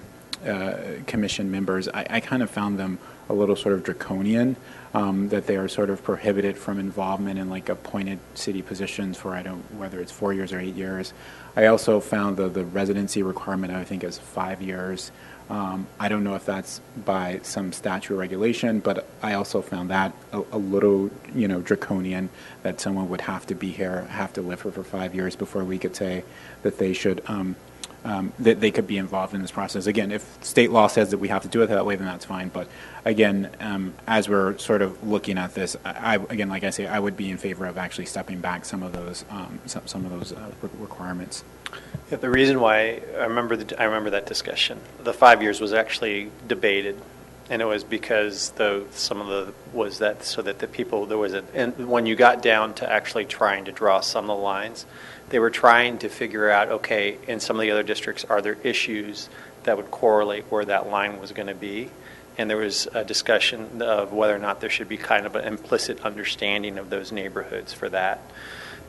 commission members. I kind of found them a little sort of draconian, that they are sort of prohibited from involvement in appointed city positions for whether it's 4 years or 8 years. I also found the residency requirement, I think, is 5 years. I don't know if that's by some statute or regulation, but I also found that a little, draconian, that someone would have to be here, have to live here for 5 years before we could say that they should, that they could be involved in this process. Again, if state law says that we have to do it that way, then that's fine. But again, as we're sort of looking at this, again, like I say, I would be in favor of actually stepping back some of those requirements. Yeah, the reason why I remember that discussion. The 5 years was actually debated, and it was because so that the people and when you got down to actually trying to draw some of the lines, they were trying to figure out, okay, in some of the other districts, are there issues that would correlate where that line was going to be? and there was a discussion of whether or not there should be kind of an implicit understanding of those neighborhoods for that.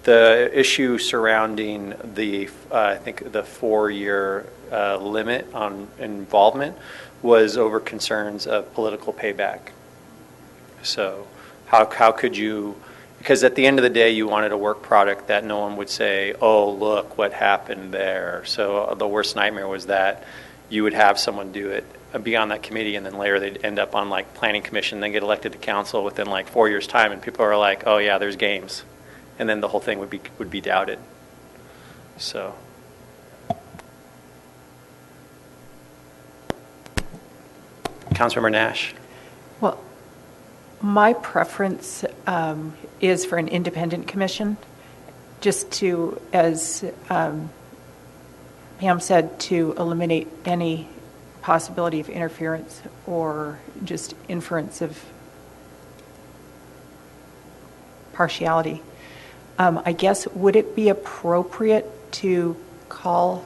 The issue surrounding the, I think, the 4-year limit on involvement was over concerns of political payback. So how could you, because at the end of the day, you wanted a work product that no one would say, oh, look what happened there. So the worst nightmare was that you would have someone do it, be on that committee, and then later they'd end up on like planning commission, then get elected to council within like 4 years' time, and people are like, oh yeah, there's games. And then the whole thing would be doubted. So. Councilmember Nash. Well, my preference is for an independent commission, just to, as Pam said, to eliminate any possibility of interference or just inference of partiality. I guess, would it be appropriate to call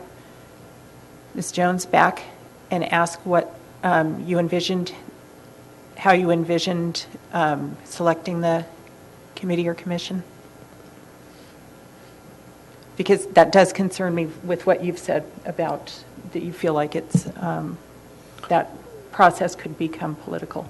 Ms. Jones back and ask what you envisioned, how you envisioned selecting the committee or commission? Because that does concern me with what you've said about that you feel like it's that process could become political.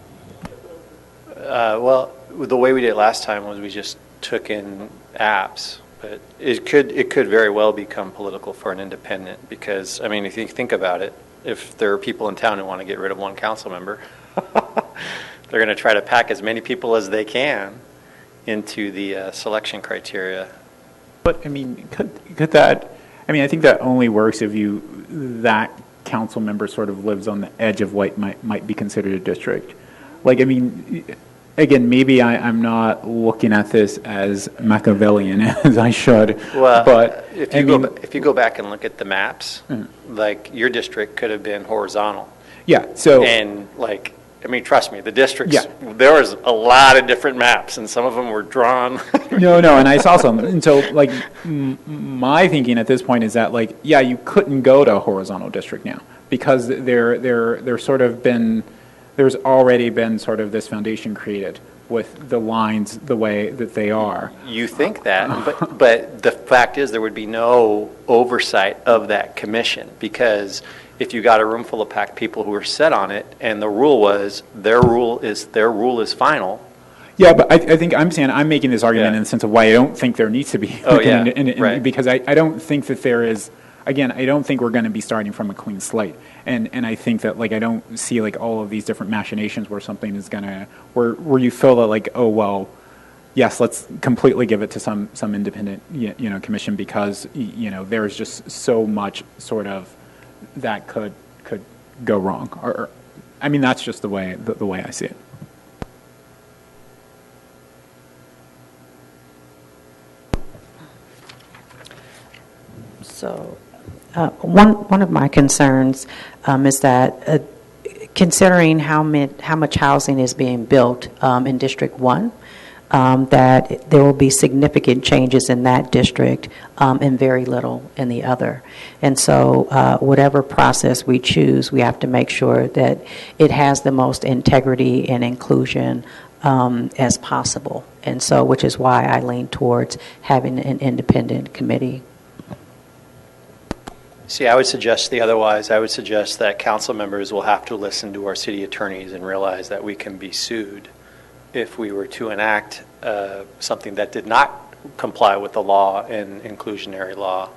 Well, the way we did it last time was we just took in apps, but it could very well become political for an independent, because I mean, if you think about it, if there are people in town who want to get rid of one council member, they're going to try to pack as many people as they can into the selection criteria. But I mean, could that? I mean, I think that only works if that council member sort of lives on the edge of what might be considered a district. Like, I mean, again, maybe I'm not looking at this as Machiavellian as I should. Well, but if you go back and look at the maps, like your district could have been horizontal. Yeah. So and like, I mean, trust me, the districts, there was a lot of different maps, and some of them were drawn. No, and I saw some. And so, like, my thinking at this point is that, like, yeah, you couldn't go to a horizontal district now because there's already been sort of this foundation created with the lines the way that they are. You think that, but the fact is there would be no oversight of that commission, because if you got a room full of packed people who were set on it, and the rule was their rule is final. Yeah, but I think I'm making this argument in the sense of why I don't think there needs to be. Right. Because I don't think that there is. Again, I don't think we're going to be starting from a clean slate, and I think that, like, I don't see, like, all of these different machinations where something is going to where you feel that, like, oh well, yes, let's completely give it to some independent commission, because there's just so much sort of that could go wrong, or I mean, that's just the way I see it. So, one of my concerns is that considering how much housing is being built in District 1, that there will be significant changes in that district and very little in the other. And so whatever process we choose, we have to make sure that it has the most integrity and inclusion as possible. And so, which is why I lean towards having an independent committee. See, I would suggest otherwise. I would suggest that council members will have to listen to our city attorneys and realize that we can be sued if we were to enact something that did not comply with the law and inclusionary law,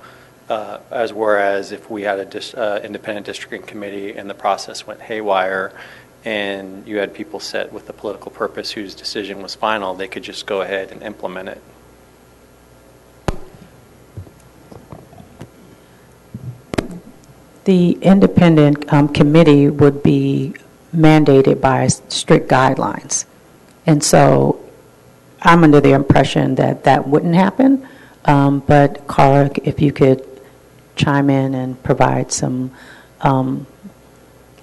whereas if we had an independent districting committee and the process went haywire and you had people set with a political purpose whose decision was final, they could just go ahead and implement it. The independent committee would be mandated by strict guidelines. And so I'm under the impression that that wouldn't happen. But Carla, if you could chime in and provide some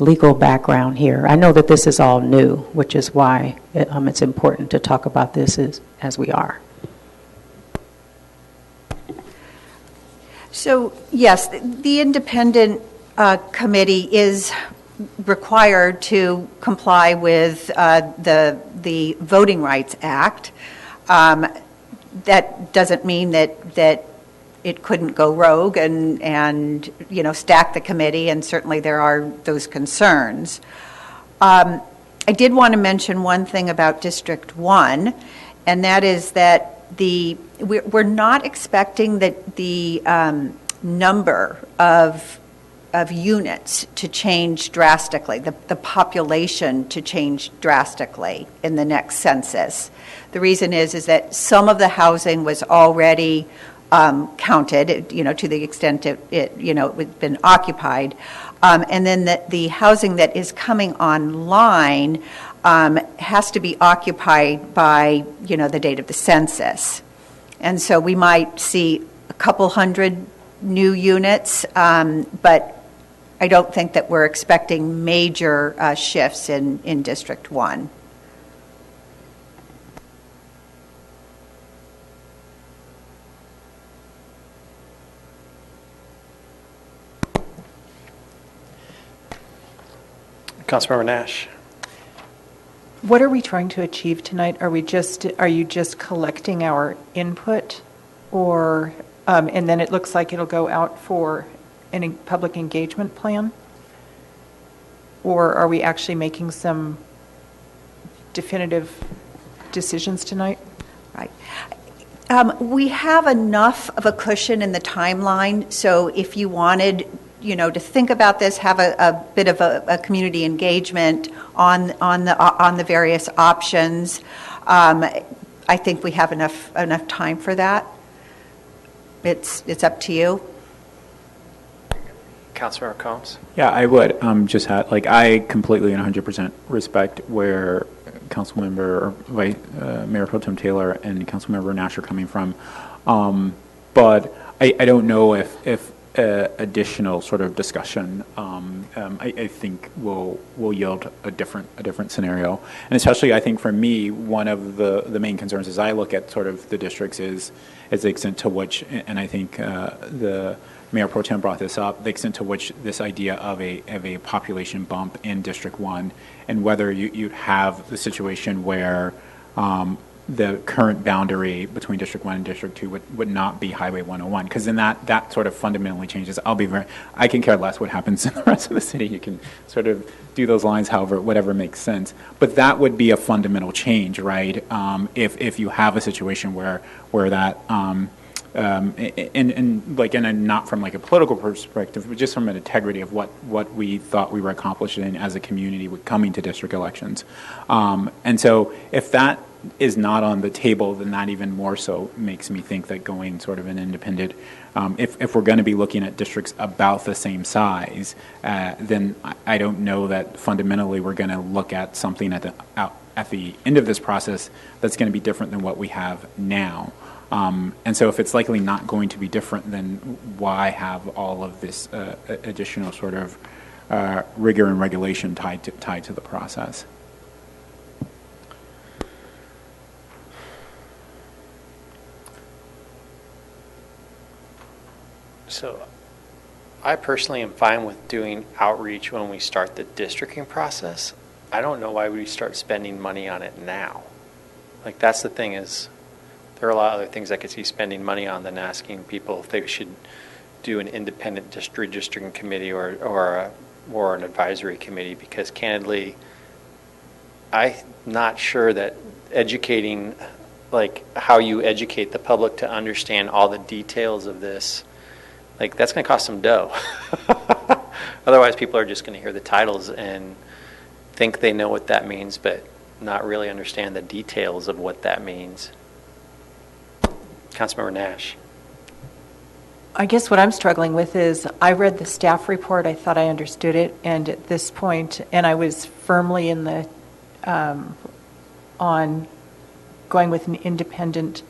legal background here. I know that this is all new, which is why it's important to talk about this as we are. So, yes, the independent committee is required to comply with the Voting Rights Act. That doesn't mean that it couldn't go rogue and stack the committee, and certainly there are those concerns. I did want to mention one thing about District 1, and that is that we're not expecting that the number of units to change drastically, the population to change drastically in the next census. The reason is that some of the housing was already counted, to the extent it's been occupied, and then the housing that is coming online has to be occupied by, the date of the census. And so we might see a couple hundred new units, but I don't think that we're expecting major shifts in District 1. Councilmember Nash. What are we trying to achieve tonight? Are you just collecting our input, or and then it looks like it'll go out for a public engagement plan? Or are we actually making some definitive decisions tonight? Right. We have enough of a cushion in the timeline, so if you wanted to think about this, have a bit of a community engagement on the various options. I think we have enough time for that. It's up to you. Councilmember Combs. Yeah, I would just add, I completely and 100% respect where Councilmember Mayor Pro Tem Taylor and Councilmember Nash are coming from, but I don't know if additional sort of discussion I think will yield a different scenario. And especially, I think for me, one of the main concerns as I look at sort of the districts is the extent to which, and I think the Mayor Pro Tem brought this up, the extent to which this idea of a population bump in District 1, and whether you have the situation where the current boundary between District 1 and District 2 would not be Highway 101, because then that sort of fundamentally changes. I can care less what happens in the rest of the city. You can sort of do those lines whatever makes sense. But that would be a fundamental change, right? If you have a situation where that, and not from a political perspective, but just from an integrity of what we thought we were accomplishing as a community with coming to district elections. And so if that is not on the table, then that even more so makes me think that going sort of an independent, if we're going to be looking at districts about the same size, then I don't know that fundamentally we're going to look at something at the end of this process that's going to be different than what we have now. And so if it's likely not going to be different, then why have all of this additional sort of rigor and regulation tied to the process? So I personally am fine with doing outreach when we start the districting process. I don't know why we start spending money on it now. That's the thing, is there are a lot of other things I could see spending money on than asking people if they should do an independent redistricting committee or an advisory committee, because candidly, I'm not sure that educating, how you educate the public to understand all the details of this, that's going to cost some dough. Otherwise, people are just going to hear the titles and think they know what that means, but not really understand the details of what that means. Councilmember Nash. I guess what I'm struggling with is I read the staff report, I thought I understood it, and at this point, and I was firmly in the, on going with an independent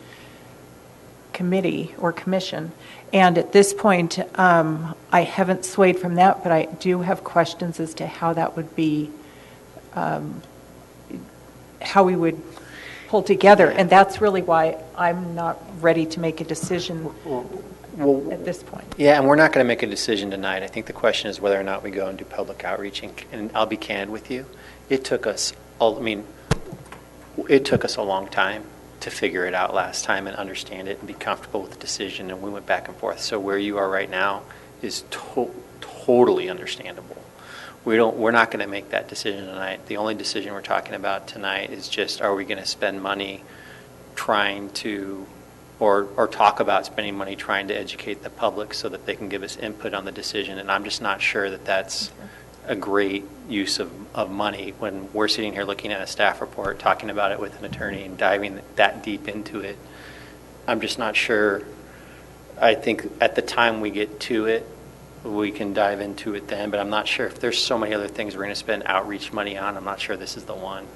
committee or commission. And at this point, I haven't swayed from that, but I do have questions as to how that would be, how we would pull together. And that's really why I'm not ready to make a decision at this point. Yeah, and we're not going to make a decision tonight. I think the question is whether or not we go and do public outreach. And I'll be candid with you. It took us, it took us a long time to figure it out last time and understand it and be comfortable with the decision. And we went back and forth. So where you are right now is totally understandable. We're not going to make that decision tonight. The only decision we're talking about tonight is just, are we going to spend money trying to, or talk about spending money trying to educate the public so that they can give us input on the decision. And I'm just not sure that that's a great use of money when we're sitting here looking at a staff report, talking about it with an attorney and diving that deep into it. I'm just not sure. I think at the time we get to it, we can dive into it then, but I'm not sure if there's so many other things we're going to spend outreach money on. I'm not sure this is the one.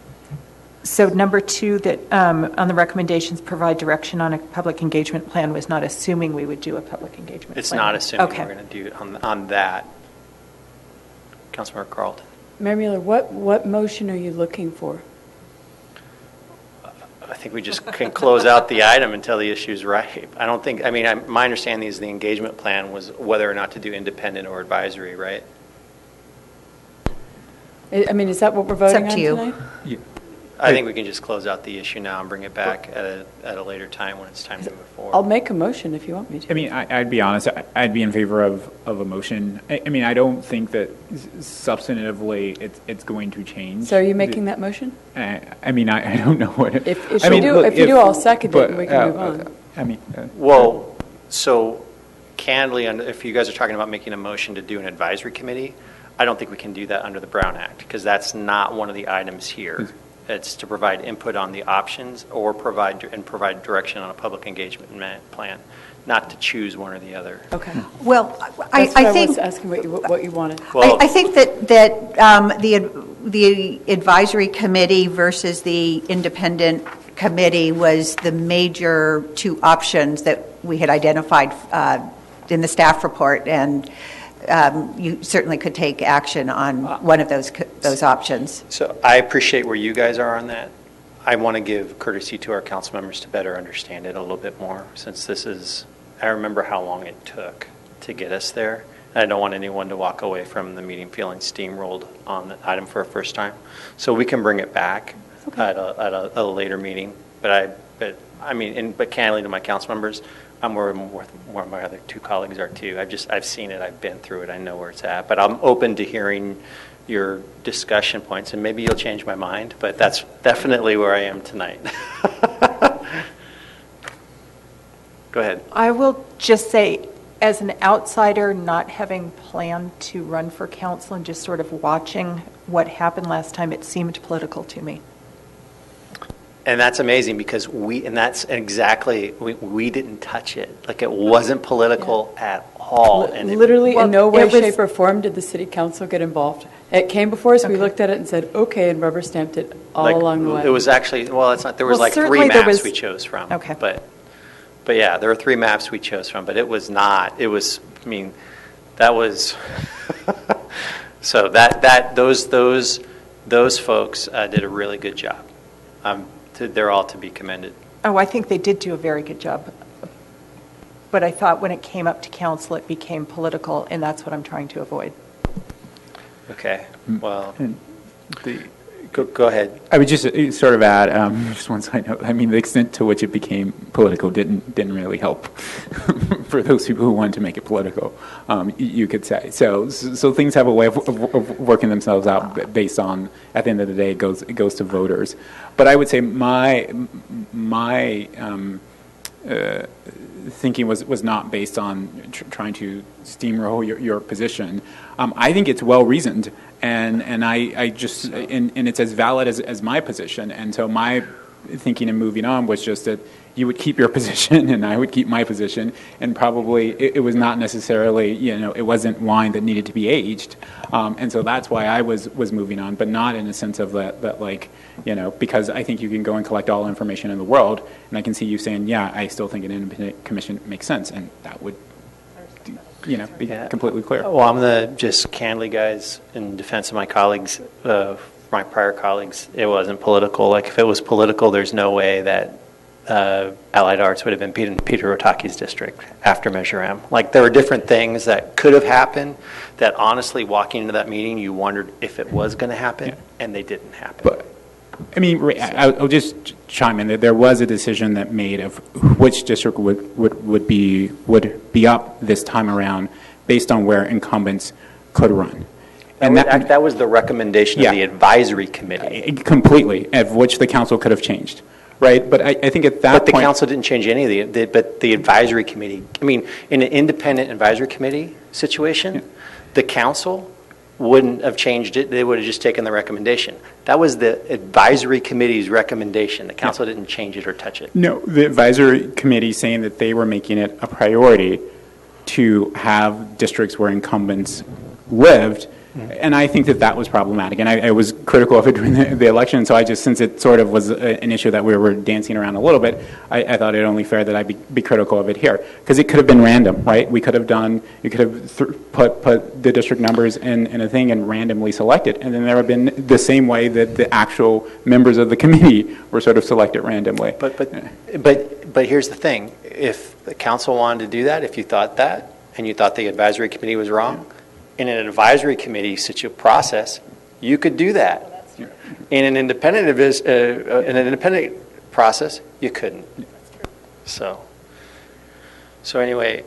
So number 2, that on the recommendations, provide direction on a public engagement plan, was not assuming we would do a public engagement plan. It's not assuming Okay. we're going to do it on that. Councilmember Carlton. Mayor Mueller, what motion are you looking for? I think we just can close out the item until the issue's right. I don't think, my understanding is the engagement plan was whether or not to do independent or advisory, right? Is that what we're voting up on to you. tonight? I think we can just close out the issue now and bring it back at a later time when it's time to move forward. I'll make a motion if you want me to. I'd be honest, I'd be in favor of a motion. I don't think that substantively it's going to change. So are you making that motion? I don't know what it. If you do, I'll second it and we can move on. Well, so candidly, if you guys are talking about making a motion to do an advisory committee, I don't think we can do that under the Brown Act because that's not one of the items here. It's to provide input on the options or provide direction on a public engagement plan, not to choose one or the other. Okay. Well, That's I what think... I was asking what you wanted. Well, I think that the advisory committee versus the independent committee was the major 2 options that we had identified in the staff report, and you certainly could take action on one of those options. So I appreciate where you guys are on that. I want to give courtesy to our council members to better understand it a little bit more, since I remember how long it took to get us there. And I don't want anyone to walk away from the meeting feeling steamrolled on the item for a first time. So we can bring it back at a later meeting. But candidly to my council members, I'm where my other 2 colleagues are too. I've seen it, I've been through it, I know where it's at. But I'm open to hearing your discussion points, and maybe you'll change my mind, but that's definitely where I am tonight. Go ahead. I will just say, as an outsider, not having planned to run for council and just sort of watching what happened last time, it seemed political to me. And that's amazing because we didn't touch it. Like, it wasn't political at all. And Literally in no way, it was- shape, or form did the city council get involved. It came before us, we looked at it and said, okay, and rubber stamped it all along the way. It was actually, it's not, there was like 3 certainly there maps was- we chose from. Okay. But yeah, there were 3 maps we chose from, but it was not, that was, so those folks did a really good job. They're all to be commended. Oh, I think they did do a very good job. But I thought when it came up to council, it became political, and that's what I'm trying to avoid. Okay, well, go ahead. I would just sort of add, just one side note. The extent to which it became political didn't really help for those people who wanted to make it political, you could say. So things have a way of working themselves out based on, at the end of the day, it goes to voters. But I would say my thinking was not based on trying to steamroll your position. I think it's well reasoned, and I just and it's as valid as my position. And so my thinking and moving on was just that you would keep your position and I would keep my position, and probably it was not necessarily, it wasn't wine that needed to be aged, and so that's why I was moving on, but not in a sense of that like, because I think you can go and collect all information in the world, and I can see you saying, yeah, I still think an independent commission makes sense, and that would, be completely clear. Well, I'm going to just candidly, guys, in defense of my colleagues, my prior colleagues, it wasn't political. Like, if it was political, there's no way that Allied Arts would have been Peter Otaki's district after Measure M. Like, there were different things that could have happened that honestly, walking into that meeting, you wondered if it was going to happen, and they didn't happen. But, I mean, I'll just chime in. There was a decision that made of which district would be up this time around based on where incumbents could run. And that was the recommendation of the advisory committee. Completely, of which the council could have changed, right? But I think at that point... But the council didn't change any of but the advisory committee, I mean, in an independent advisory committee situation, the council wouldn't have changed it. They would have just taken the recommendation. That was the advisory committee's recommendation. The council didn't change it or touch it. No, the advisory committee saying that they were making it a priority to have districts where incumbents lived. And I think that was problematic. And I was critical of it during the election. So since it sort of was an issue that we were dancing around a little bit, I thought it only fair that I be critical of it here. Because it could have been random, right? You could have put the district numbers in a thing and randomly selected. And then there would have been the same way that the actual members of the committee were sort of selected randomly. But here's the thing. If the council wanted to do that, if you thought that, and you thought the advisory committee was wrong, in an advisory committee process, you could do that. In an independent process, you couldn't. So anyway,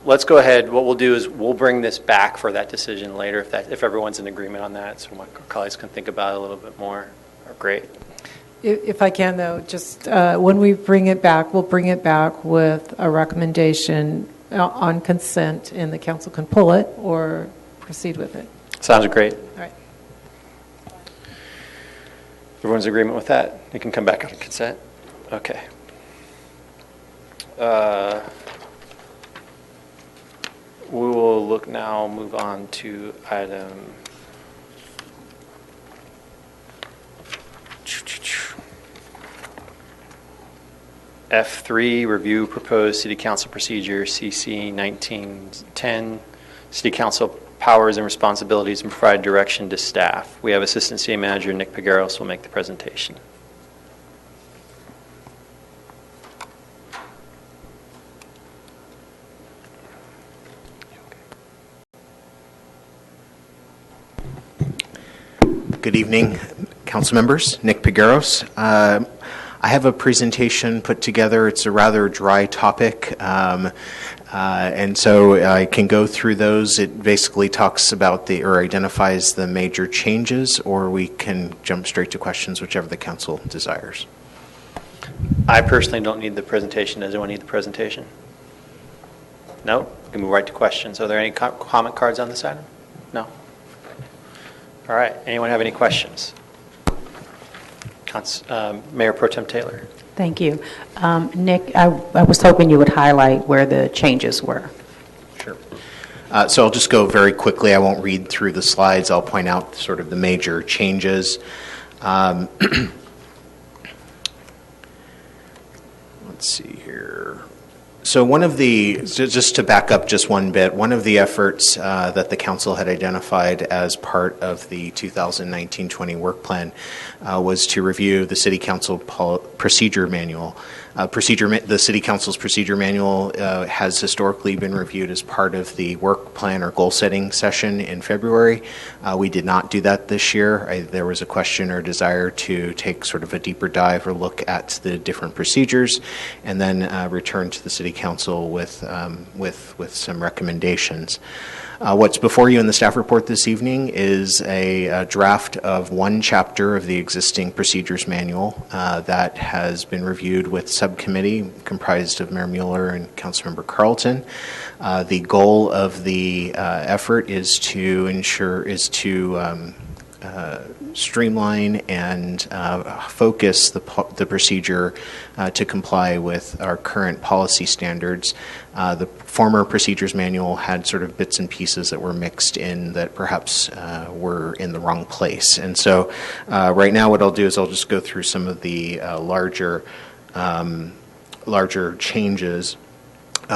let's go ahead. What we'll do is we'll bring this back for that decision later if everyone's in agreement on that, so my colleagues can think about it a little bit more. Great. If I can, though, just when we bring it back, we'll bring it back with a recommendation on consent, and the council can pull it or proceed with it. Sounds great. All right. Everyone's in agreement with that? You can come back on consent? Okay. We will move on to item F3, review proposed City Council procedure CC 1910, City Council powers and responsibilities, and provide direction to staff. We have Assistant City Manager Nick Pigueros will make the presentation. Good evening, council members. Nick Pigueros. I have a presentation put together. It's a rather dry topic, and so I can go through those. It basically talks about or identifies the major changes, or we can jump straight to questions, whichever the council desires. I personally don't need the presentation. Does anyone need the presentation? No? We can move right to questions. Are there any comment cards on this item? No? All right. Anyone have any questions? Mayor Pro Tem Taylor. Thank you. Nick, I was hoping you would highlight where the changes were. Sure. So I'll just go very quickly. I won't read through the slides. I'll point out sort of the major changes. Let's see here. So just to back up just one bit, one of the efforts that the council had identified as part of the 2019-20 work plan was to review the City Council procedure manual. The City Council's procedure manual has historically been reviewed as part of the work plan or goal setting session in February. We did not do that this year. There was a question or desire to take sort of a deeper dive or look at the different procedures and then return to the City Council with some recommendations. What's before you in the staff report this evening is a draft of one chapter of the existing procedures manual that has been reviewed with subcommittee comprised of Mayor Mueller and Councilmember Carlton. The goal of the effort is to streamline and focus the procedure to comply with our current policy standards. The former procedures manual had sort of bits and pieces that were mixed in that perhaps were in the wrong place. And so right now what I'll do is I'll just go through some of the larger changes.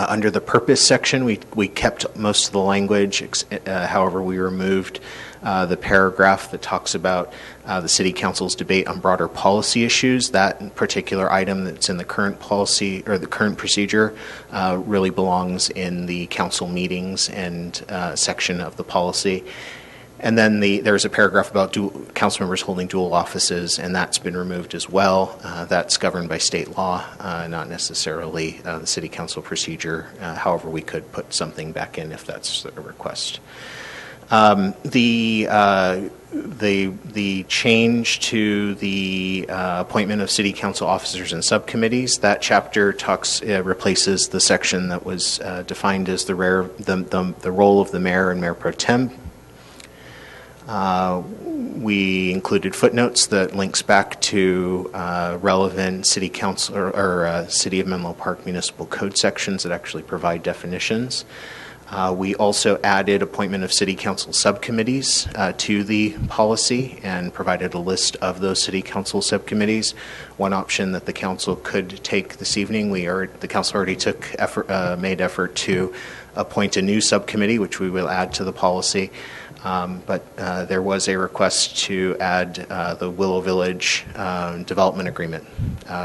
Under the purpose section, we kept most of the language. However, we removed the paragraph that talks about the City Council's debate on broader policy issues. That particular item that's in the current policy or the current procedure really belongs in the council meetings and section of the policy. And then there's a paragraph about council members holding dual offices, and that's been removed as well. That's governed by state law, not necessarily the city council procedure. However, we could put something back in if that's a request. The change to the appointment of city council officers and subcommittees, that chapter replaces the section that was defined as the role of the mayor and mayor pro tem. We included footnotes that links back to relevant city council or City of Menlo Park Municipal Code sections that actually provide definitions. We also added appointment of city council subcommittees to the policy and provided a list of those city council subcommittees. One option that the council could take this evening, the council already made effort to appoint a new subcommittee, which we will add to the policy. But there was a request to add the Willow Village Development Agreement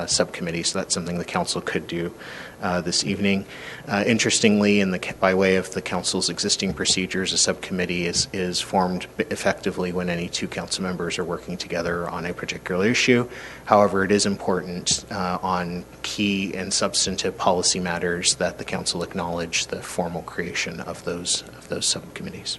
subcommittee, so that's something the council could do this evening. Interestingly, by way of the council's existing procedures, a subcommittee is formed effectively when any two council members are working together on a particular issue. However, it is important on key and substantive policy matters that the council acknowledge the formal creation of those subcommittees.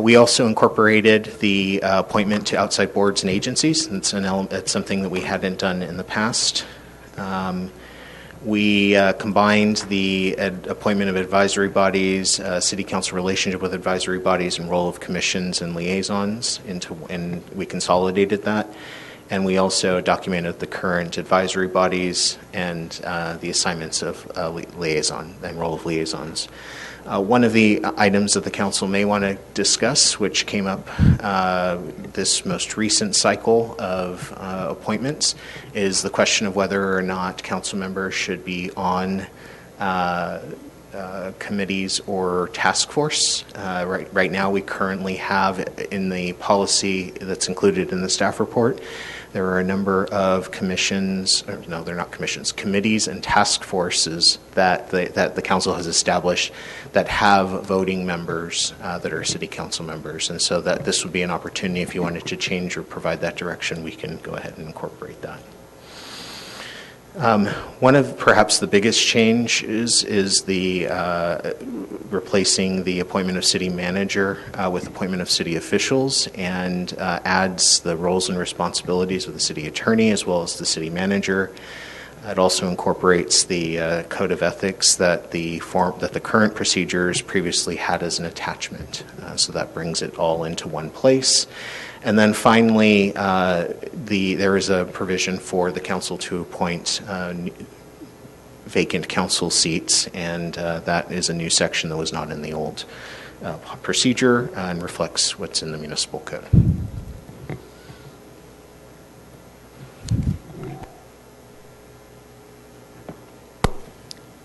We also incorporated the appointment to outside boards and agencies. It's something that we hadn't done in the past. We combined the appointment of advisory bodies, city council relationship with advisory bodies, and role of commissions and liaisons and we consolidated that. And we also documented the current advisory bodies and the assignments of liaison and role of liaisons. One of the items that the council may want to discuss, which came up this most recent cycle of appointments, is the question of whether or not council members should be on committees or task force. Right now, we currently have in the policy that's included in the staff report, there are a number of commissions, no, they're not commissions, committees and task forces that the council has established that have voting members that are city council members. And so that this would be an opportunity if you wanted to change or provide that direction, we can go ahead and incorporate that. One of perhaps the biggest changes is the replacing the appointment of city manager with appointment of city officials, and adds the roles and responsibilities of the city attorney as well as the city manager. It also incorporates the code of ethics that the current procedures previously had as an attachment. So that brings it all into one place. And then finally, there is a provision for the council to appoint vacant council seats, and that is a new section that was not in the old procedure and reflects what's in the municipal code.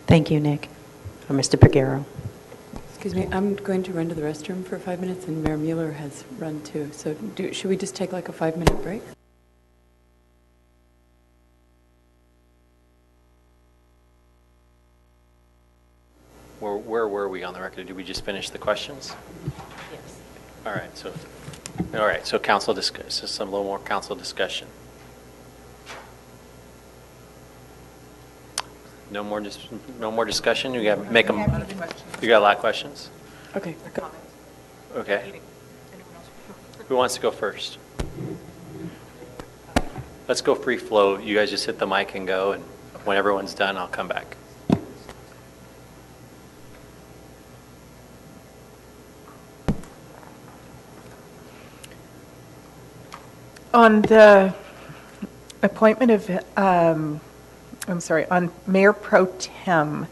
Thank you, Nick. Mr. Peguero. Excuse me, I'm going to run to the restroom for 5 minutes, and Mayor Mueller has run too. So should we just take like a 5-minute break? Where were we on the record? Did we just finish the questions? Yes. All right. So council discuss, just a little more council discussion. No more discussion. You got make them. You got a lot of questions. Okay. Okay. Who wants to go first? Let's go free flow. You guys just hit the mic and go, and when everyone's done, I'll come back. On the appointment of, on Mayor Pro Tem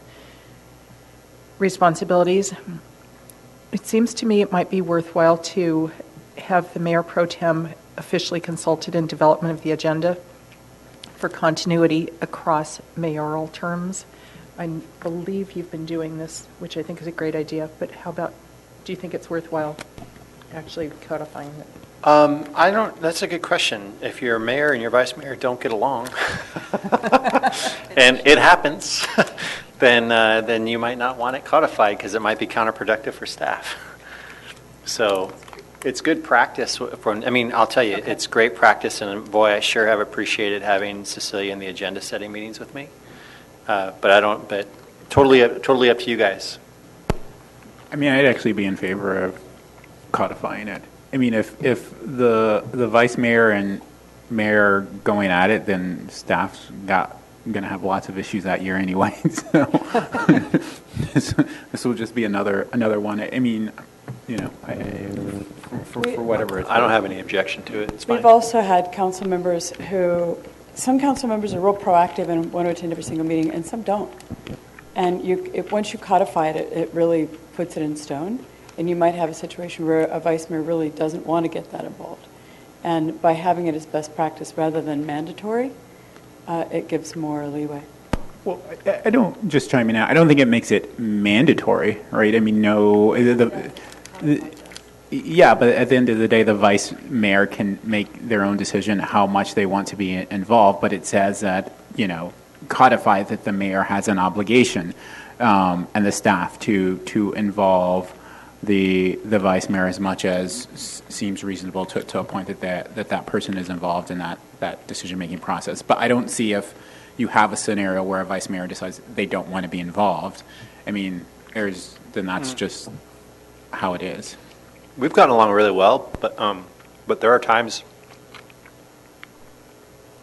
responsibilities, it seems to me it might be worthwhile to have the Mayor Pro Tem officially consulted in development of the agenda for continuity across mayoral terms. I believe you've been doing this, which I think is a great idea, but how about, do you think it's worthwhile actually codifying it? I don't, that's a good question. If your mayor and your vice mayor don't get along, and it happens, then you might not want it codified because it might be counterproductive for staff. So it's good practice. I mean, I'll tell you, it's great practice, and boy, I sure have appreciated having Cecilia in the agenda setting meetings with me. But totally up to you guys. I mean, I'd actually be in favor of codifying it. I mean, if the vice mayor and mayor are going at it, then staff's going to have lots of issues that year anyway. So this will just be another one. I mean, you know, for whatever it's. I don't have any objection to it. It's fine. We've also had council members some council members are real proactive and want to attend every single meeting, and some don't. And once you codify it, it really puts it in stone. And you might have a situation where a vice mayor really doesn't want to get that involved. And by having it as best practice rather than mandatory, it gives more leeway. Well, I don't, just chiming out, I don't think it makes it mandatory, right? I mean, no, yeah, but at the end of the day, the vice mayor can make their own decision how much they want to be involved, but it says that, you know, codify that the mayor has an obligation and the staff to involve the vice mayor as much as seems reasonable to a point that person is involved in that decision-making process. But I don't see if you have a scenario where a vice mayor decides they don't want to be involved. I mean, then that's just how it is. We've gotten along really well, but there are times.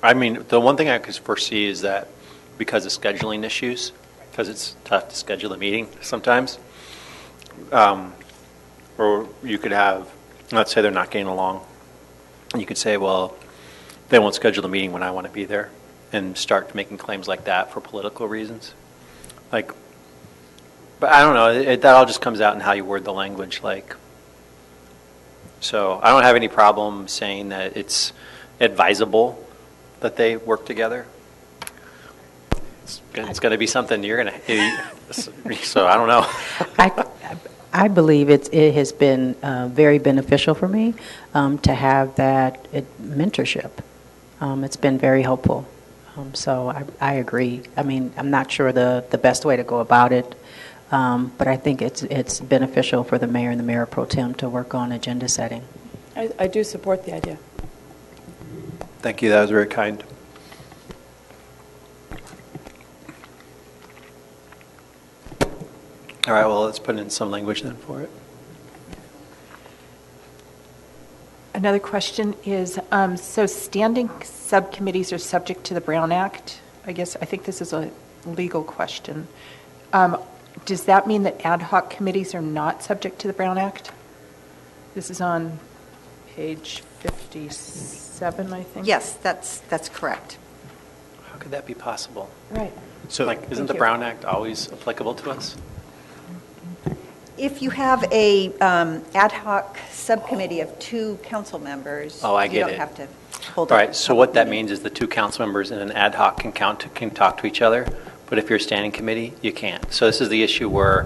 I mean, the one thing I could foresee is that because of scheduling issues, because it's tough to schedule a meeting sometimes, or you could have, let's say they're not getting along, and you could say, well, they won't schedule the meeting when I want to be there, and start making claims like that for political reasons. But I don't know, that all just comes out in how you word the language, So I don't have any problem saying that it's advisable that they work together. It's going to be something you're going to, so I don't know. I believe it has been very beneficial for me to have that mentorship. It's been very helpful. So I agree. I mean, I'm not sure the best way to go about it, but I think it's beneficial for the mayor and the mayor pro tem to work on agenda setting. I do support the idea. Thank you. That was very kind. All right, well, let's put in some language then for it. Another question is, so standing subcommittees are subject to the Brown Act? I think this is a legal question. Does that mean that ad hoc committees are not subject to the Brown Act? This is on page 57, I think. Yes, that's correct. How could that be possible? Right. So, isn't the Brown Act always applicable to us? If you have a ad hoc subcommittee of 2 council members, Oh, I get you don't it. have to hold All a right, so what that public means is the 2 council members in an ad hoc can talk to each other, but if you're a standing committee, you can't. So this is the issue where,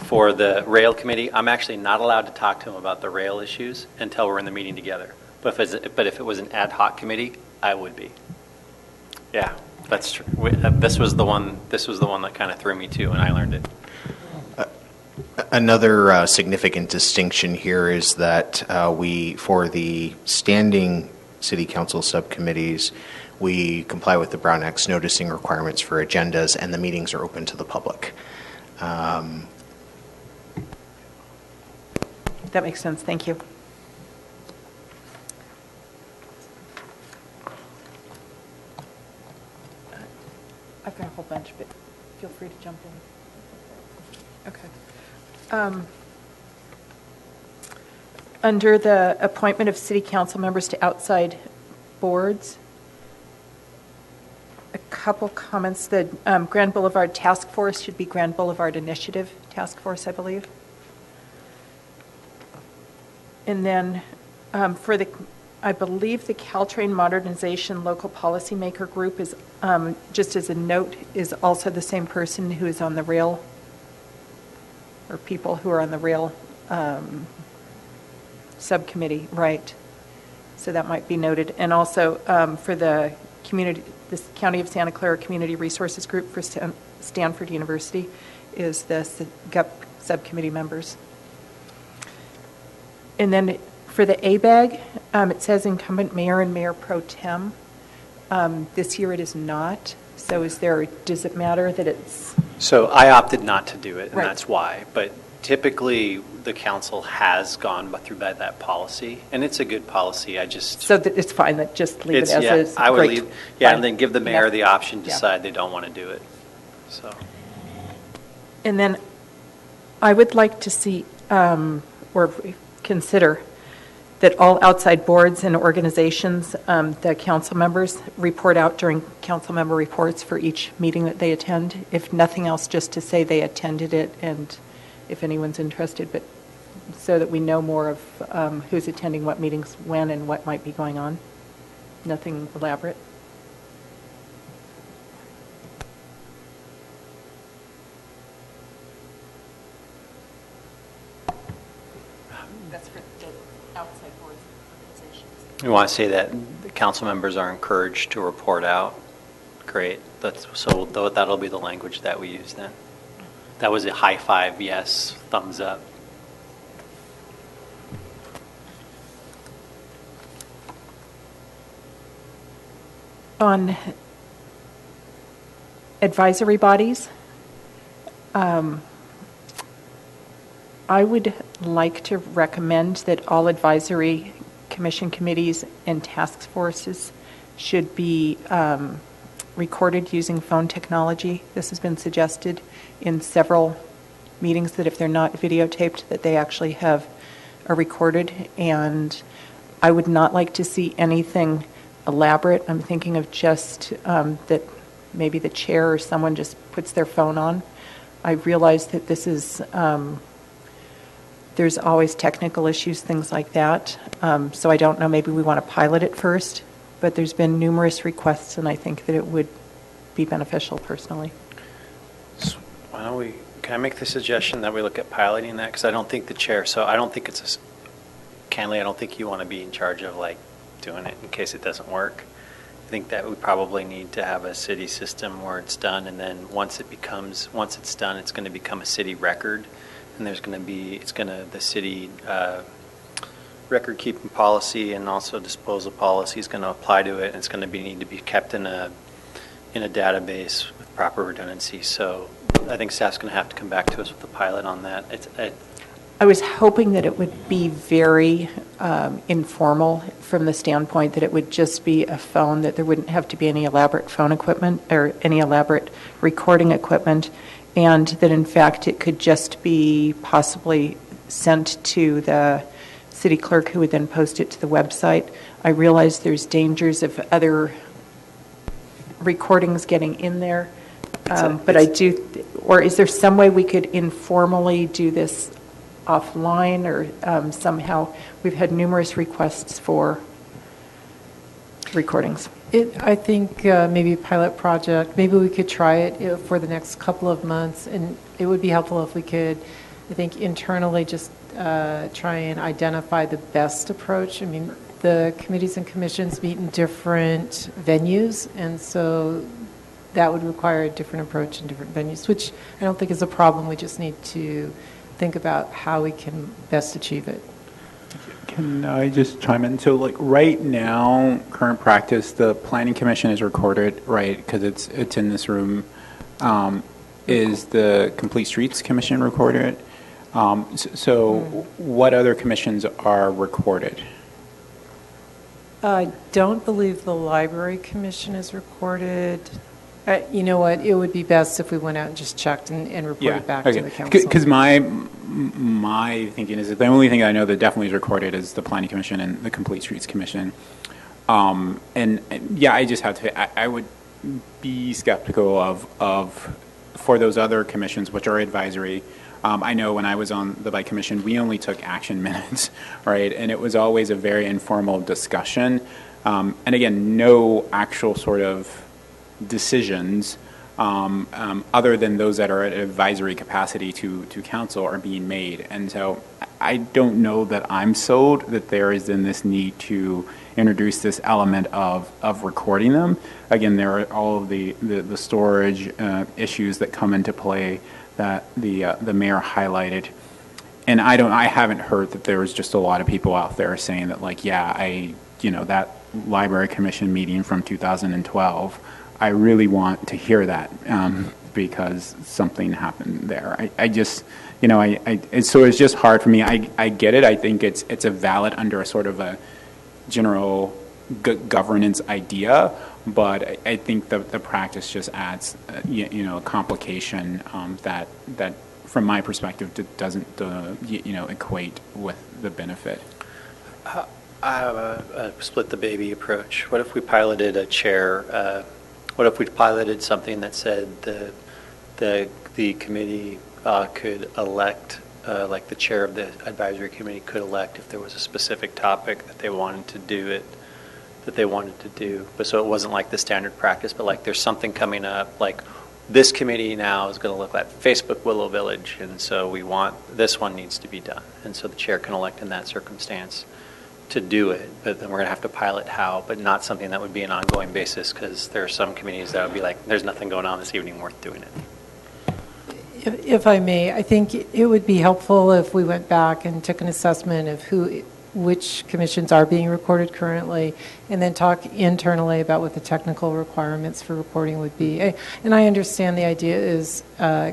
for the rail committee, I'm actually not allowed to talk to them about the rail issues until we're in the meeting together. But if it was an ad hoc committee, I would be. Yeah, that's true. This was the one that kind of threw me too, and I learned it. Another significant distinction here is that for the standing city council subcommittees, we comply with the Brown Act's noticing requirements for agendas, and the meetings are open to the public. That makes sense. Thank you. I've got a whole bunch, but feel free to jump in. Okay. Under the appointment of city council members to outside boards, a couple comments. The Grand Boulevard Task Force should be Grand Boulevard Initiative Task Force, I believe. And then for the I believe the Caltrain Modernization Local Policymaker Group is, just as a note, is also the same person who is on the rail, or people who are on the rail subcommittee, right? So that might be noted. And also for the County of Santa Clara Community Resources Group for Stanford University is the GUP subcommittee members. And then for the ABAG, it says incumbent mayor and mayor pro tem. This year it is not. So does it matter that it's? So I opted not to do it, and Right. that's why. But typically, the council has gone through that policy, and it's a good policy. I just. So that it's fine, that just leave it as Yeah, is? I would Great. leave, yeah, Fine. and then give the mayor the option to Yeah. decide they don't want to do it. So. And then I would like to see, or consider, that all outside boards and organizations, the council members report out during council member reports for each meeting that they attend. If nothing else, just to say they attended it, and if anyone's interested, but so that we know more of who's attending what meetings when and what might be going on. Nothing elaborate. That's for the outside boards and organizations. We want to say that the council members are encouraged to report out. Great. So that'll be the language that we use then. That was a high five, yes, thumbs up. On advisory bodies, I would like to recommend that all advisory commission committees and task forces should be recorded using phone technology. This has been suggested in several meetings, that if they're not videotaped, that they actually are recorded. And I would not like to see anything elaborate. I'm thinking of just that maybe the chair or someone just puts their phone on. I realize that this is, there's always technical issues, things like that. So I don't know, maybe we want to pilot it first, but there's been numerous requests, and I think that it would be beneficial personally. So why don't can I make the suggestion that we look at piloting that? Because I don't think the chair, so I don't think candidly, I don't think you want to be in charge of doing it in case it doesn't work. I think that we probably need to have a city system where it's done, and then once it's done, it's going to become a city record, and the city record keeping policy and also disposal policy is going to apply to it, and it's going to need to be kept in a database with proper redundancy. So I think staff's going to have to come back to us with a pilot on that. I was hoping that it would be very informal from the standpoint that it would just be a phone, that there wouldn't have to be any elaborate phone equipment or any elaborate recording equipment, and that in fact it could just be possibly sent to the city clerk, who would then post it to the website. I realize there's dangers of other recordings getting in there, but or is there some way we could informally do this offline, or somehow? We've had numerous requests for recordings. I think maybe a pilot project, maybe we could try it for the next couple of months, and it would be helpful if we could, I think, internally just try and identify the best approach. I mean, the committees and commissions meet in different venues, and so that would require a different approach in different venues, which I don't think is a problem. We just need to think about how we can best achieve it. Can I just chime in? So, right now, current practice, the planning commission is recorded, right? Because it's in this room. Is the Complete Streets Commission recorded? What other commissions are recorded? I don't believe the Library Commission is recorded. You know what? It would be best if we went out and just checked and reported back to the council. Because my thinking is that the only thing I know that definitely is recorded is the Planning Commission and the Complete Streets Commission. I just have to. I would be skeptical of for those other commissions, which are advisory, I know when I was on the bike commission, we only took action minutes, right? And it was always a very informal discussion. And again, no actual sort of decisions other than those that are at advisory capacity to council are being made. And so I don't know that I'm sold that there is then this need to introduce this element of recording them. Again, there are all of the storage issues that come into play that the mayor highlighted. And I haven't heard that there was just a lot of people out there saying that, like, yeah, that library commission meeting from 2012, I really want to hear that because something happened there. I just, so it's just hard for me. I get it. I think it's a valid under a sort of a general governance idea, but I think the practice just adds, a complication that from my perspective doesn't, equate with the benefit. I have a split the baby approach. What if we piloted a chair? What if we piloted something that said the committee could elect, like the chair of the advisory committee could elect if there was a specific topic that they wanted to do but so it wasn't like the standard practice, but like there's something coming up, like this committee now is going to look like Facebook Willow Village, and so this one needs to be done, and so the chair can elect in that circumstance to do it, but then we're going to have to pilot how, but not something that would be an ongoing basis, because there are some committees that would be like, there's nothing going on this evening worth doing it. If I may, I think it would be helpful if we went back and took an assessment of which commissions are being recorded currently, and then talk internally about what the technical requirements for reporting would be. And I understand the idea is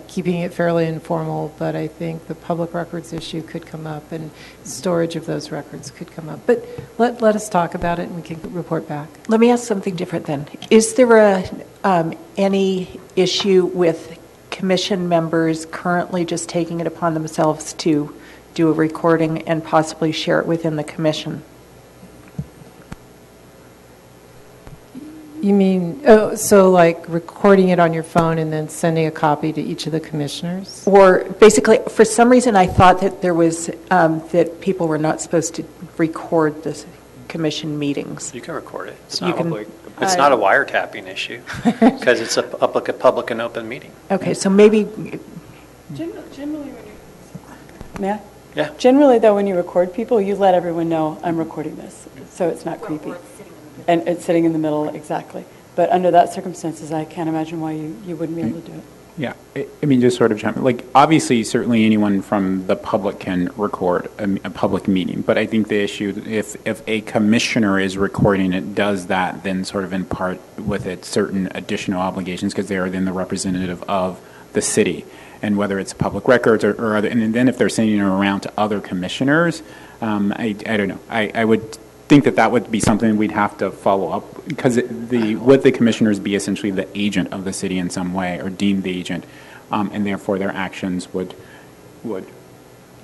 keeping it fairly informal, but I think the public records issue could come up, and storage of those records could come up. But let us talk about it, and we can report back. Let me ask something different then. Is there any issue with commission members currently just taking it upon themselves to do a recording and possibly share it within the commission? You mean, so like recording it on your phone and then sending a copy to each of the commissioners? Or basically, for some reason, I thought that there was, that people were not supposed to record the commission meetings. You can record it. It's You not, can- it's not a wiretapping issue, because it's a public and open meeting. Okay, so maybe, Generally, may I? Yeah. Generally, though, when you record people, you let everyone know I'm recording this, so it's not creepy. And it's sitting in the middle, exactly. But under that circumstances, I can't imagine why you wouldn't be able to do it. Yeah, I mean, just sort of chime in. Like, obviously, certainly anyone from the public can record a public meeting, but I think the issue, if a commissioner is recording it, does that then sort of in part with it certain additional obligations, because they are then the representative of the city, and whether it's public records or other, and then if they're sending it around to other commissioners, I don't know. I would think that would be something we'd have to follow up, because would the commissioners be essentially the agent of the city in some way, or deemed the agent, and therefore their actions would.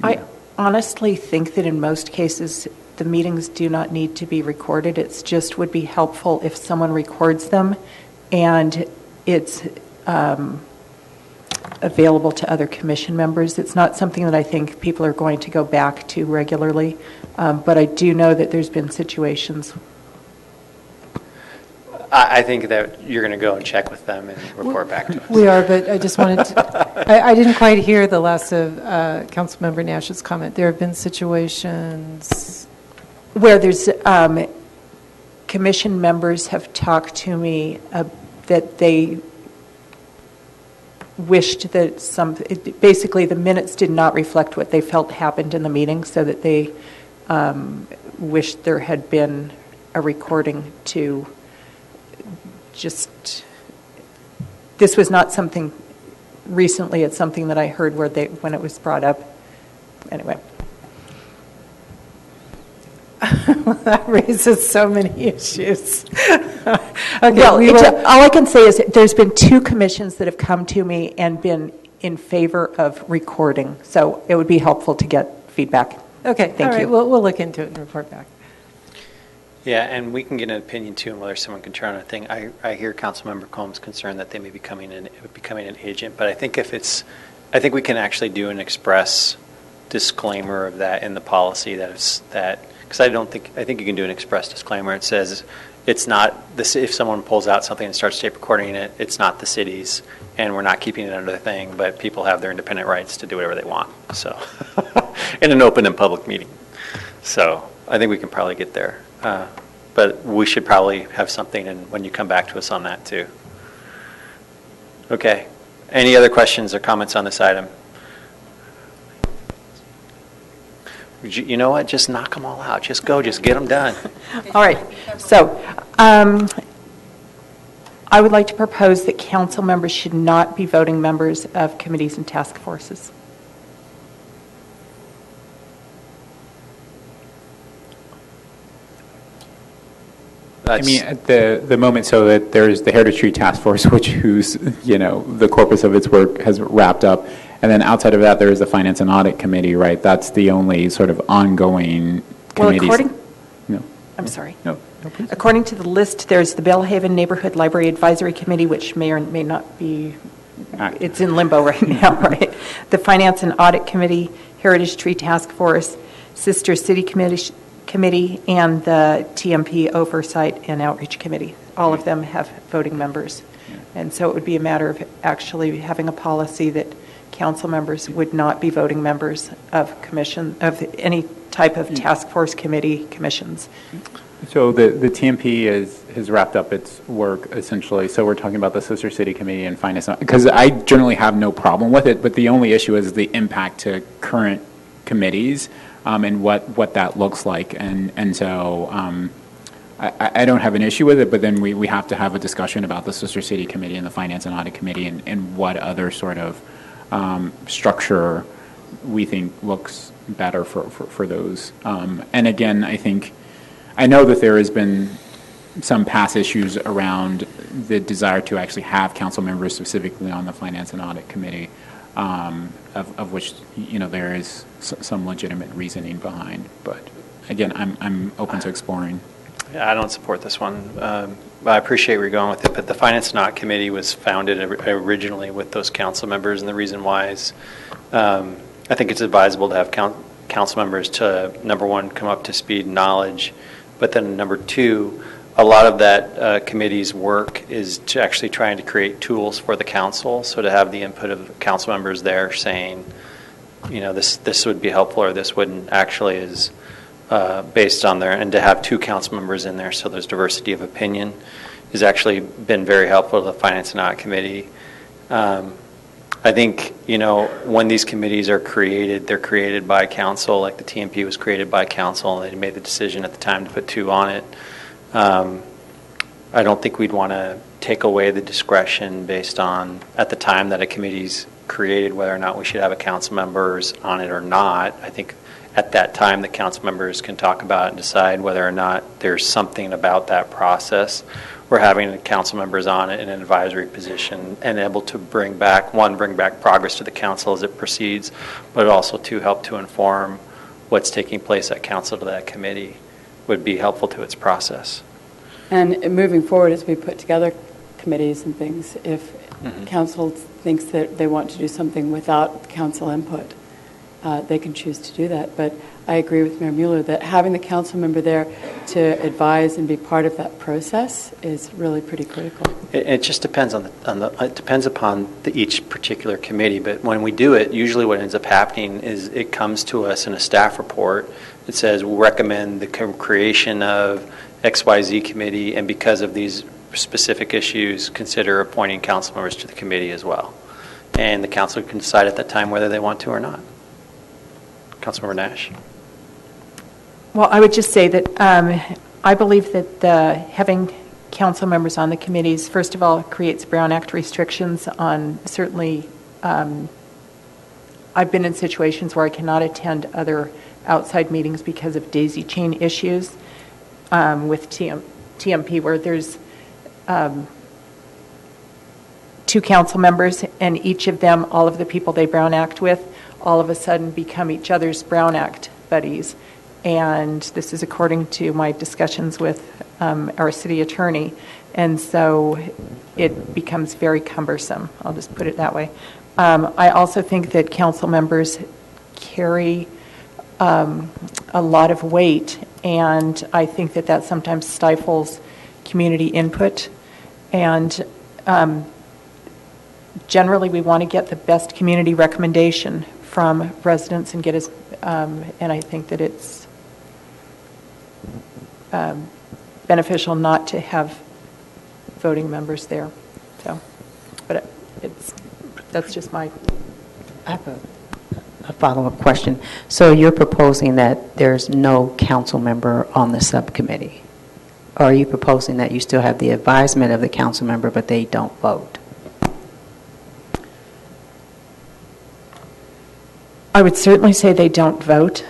I honestly think that in most cases, the meetings do not need to be recorded. It's just would be helpful if someone records them and it's available to other commission members. It's not something that I think people are going to go back to regularly, but I do know that there's been situations. I think that you're going to go and check with them and report back to us. We are, but I just wanted to, I didn't quite hear the last of Councilmember Nash's comment. There have been situations Where there's, commission members have talked to me that they wished that basically the minutes did not reflect what they felt happened in the meeting, so that they wished there had been a recording to just, this was not something recently, it's something that I heard when it was brought up. Anyway. that raises so many issues. Okay, Well, all I can say is that there's been 2 commissions that have come to me and been in favor of recording, so it would be helpful to get feedback. Okay, Thank all right, you. we'll look into it and report back. Yeah, and we can get an opinion too on whether someone can turn on a thing. I hear Councilmember Combs' concern that they may be becoming an agent, but I think if it's I think we can actually do an express disclaimer of that in the policy because I think you can do an express disclaimer. It says it's not, if someone pulls out something and starts tape recording it, it's not the city's, and we're not keeping it under the thing, but people have their independent rights to do whatever they want, so, in an open and public meeting. So I think we can probably get there. But we should probably have something and when you come back to us on that too. Okay. Any other questions or comments on this item? You know what? Just knock them all out. Just go. Just get them done. All right, so I would like to propose that council members should not be voting members of committees and task forces. I mean, at the moment, so that there's the Heritage Tree Task Force, whose the corpus of its work has wrapped up, and then outside of that, there is the Finance and Audit Committee, right? That's the only sort of ongoing committees. I'm sorry. No, please. According to the list, there's the Bellhaven Neighborhood Library Advisory Committee, which may or may not be, it's in limbo right now, right? The Finance and Audit Committee, Heritage Tree Task Force, Sister City Committee, and the TMP Oversight and Outreach Committee. All of them have voting members. And so it would be a matter of actually having a policy that council members would not be voting members of any type of task force committee commissions. So the TMP has wrapped up its work essentially. So we're talking about the Sister City Committee and Finance, because I generally have no problem with it, but the only issue is the impact to current committees and what that looks like. And so I don't have an issue with it, but then we have to have a discussion about the Sister City Committee and the Finance and Audit Committee and what other sort of structure we think looks better for those. And again, I know that there has been some past issues around the desire to actually have council members specifically on the Finance and Audit Committee, of which there is some legitimate reasoning behind. But again, I'm open to exploring. Yeah, I don't support this one. I appreciate where you're going with it, but the Finance and Audit Committee was founded originally with those council members, and the reason why is I think it's advisable to have council members to, number one, come up to speed knowledge, but then number two, a lot of that committee's work is to actually trying to create tools for the council, so to have the input of council members there saying, this would be helpful or this wouldn't, actually is based on there, and to have two council members in there so there's diversity of opinion has actually been very helpful to the Finance and Audit Committee. I think, when these committees are created, they're created by council, like the TMP was created by council, and they made the decision at the time to put two on it. I don't think we'd want to take away the discretion based on, at the time that a committee's created, whether or not we should have a council members on it or not. I think at that time, the council members can talk about it and decide whether or not there's something about that process. We're having the council members on it in an advisory position and able to bring back progress to the council as it proceeds, but also to help to inform what's taking place at council to that committee would be helpful to its process. And moving forward, as we put together committees and things, if council thinks that they want to do something without council input, they can choose to do that. But I agree with Mayor Mueller that having the council member there to advise and be part of that process is really pretty critical. It just depends it depends upon each particular committee. But when we do it, usually what ends up happening is it comes to us in a staff report. It says we'll recommend the creation of XYZ committee, and because of these specific issues, consider appointing council members to the committee as well. And the council can decide at that time whether they want to or not. Councilmember Nash. Well, I would just say that I believe that having council members on the committees, first of all, creates Brown Act restrictions on certainly, I've been in situations where I cannot attend other outside meetings because of daisy chain issues with TMP, where there's two council members, and each of them, all of the people they Brown Act with, all of a sudden become each other's Brown Act buddies. And this is according to my discussions with our city attorney. And so it becomes very cumbersome. I'll just put it that way. I also think that council members carry a lot of weight, and I think that that sometimes stifles community input. And generally, we want to get the best community recommendation from residents and get and I think that it's beneficial not to have voting members there. So, but that's just my. I have a follow-up question. So you're proposing that there's no council member on the subcommittee? Or are you proposing that you still have the advisement of the council member, but they don't vote? I would certainly say they don't vote.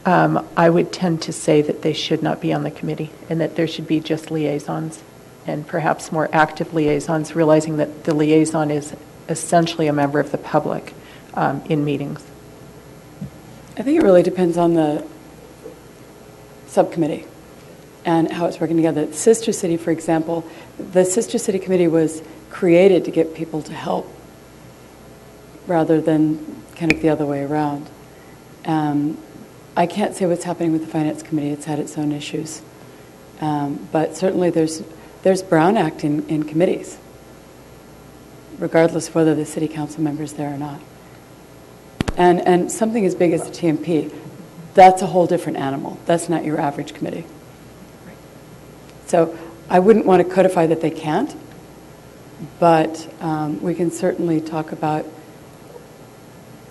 I would tend to say that they should not be on the committee and that there should be just liaisons and perhaps more active liaisons, realizing that the liaison is essentially a member of the public in meetings. I think it really depends on the subcommittee and how it's working together. Sister City, for example, the Sister City Committee was created to get people to help rather than kind of the other way around. I can't say what's happening with the Finance Committee. It's had its own issues. But certainly there's Brown Act in committees, regardless of whether the city council member's there or not. And something as big as the TMP, that's a whole different animal. That's not your average committee. So I wouldn't want to codify that they can't, but we can certainly talk about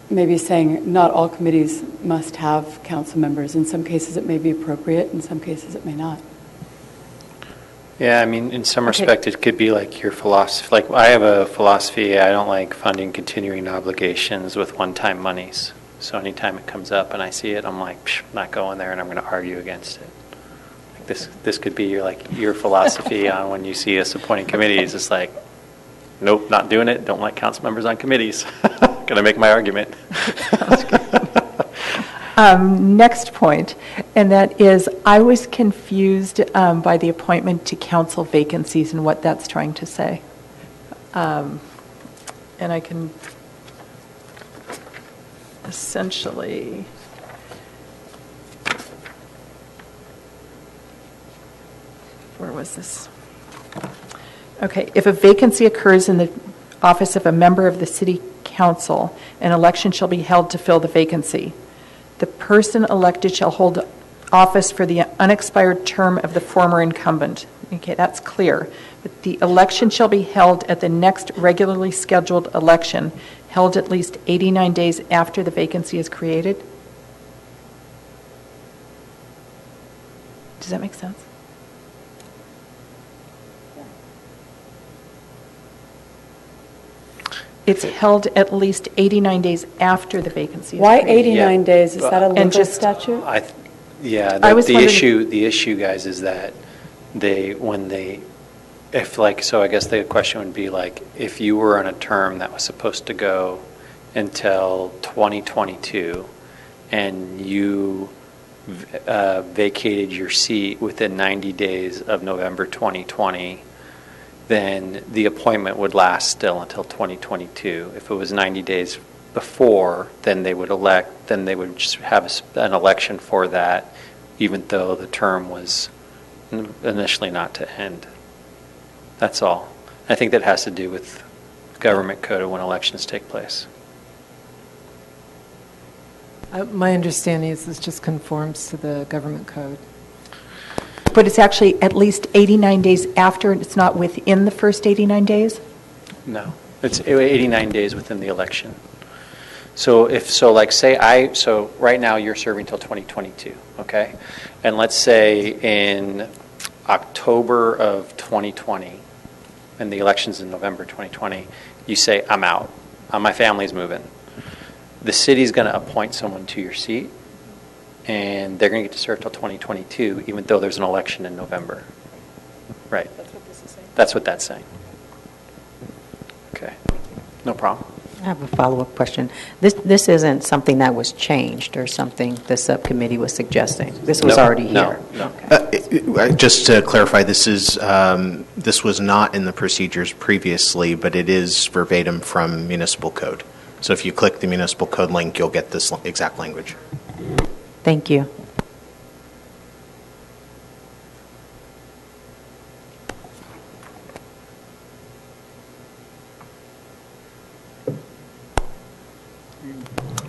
maybe saying not all committees must have council members. In some cases it may be appropriate, in some cases it may not. Yeah, I mean, in some respect, it could be like your philosophy. Like, I have a philosophy, I don't like funding continuing obligations with one-time monies. So anytime it comes up and I see it, I'm like, psh, not going there, and I'm going to argue against it. Like this could be your philosophy on when you see us appointing committees. It's like, nope, not doing it. Don't like council members on committees. Going to make my argument. Next point, and that is, I was confused by the appointment to council vacancies and what that's trying to say. And I can essentially, where was this? Okay, if a vacancy occurs in the office of a member of the city council, an election shall be held to fill the vacancy. The person elected shall hold office for the unexpired term of the former incumbent. Okay, that's clear. But the election shall be held at the next regularly scheduled election, held at least 89 days after the vacancy is created. Does that make sense? It's held at least 89 days after the vacancy is Why created. 89 Yeah. days? Is that a legal just- statute? Yeah, I was the wondering- issue, guys, is that so I guess the question would be like, if you were on a term that was supposed to go until 2022, and you vacated your seat within 90 days of November 2020, then the appointment would last still until 2022. If it was 90 days before, then they would just have an election for that, even though the term was initially not to end. That's all. I think that has to do with government code of when elections take place. My understanding is this just conforms to the government code. But it's actually at least 89 days after, and it's not within the first 89 days? No, it's 89 days within the election. So so right now you're serving till 2022, okay? And let's say in October of 2020, and the election's in November 2020, you say, I'm out. My family's moving. The city's going to appoint someone to your seat, and they're going to get to serve till 2022, even though there's an election in November. Right. That's what this is saying. That's what that's saying. Okay. No problem. I have a follow-up question. This isn't something that was changed or something the subcommittee was suggesting. This was already here. No. Okay. Just to clarify, this was not in the procedures previously, but it is verbatim from municipal code. So if you click the municipal code link, you'll get this exact language. Thank you.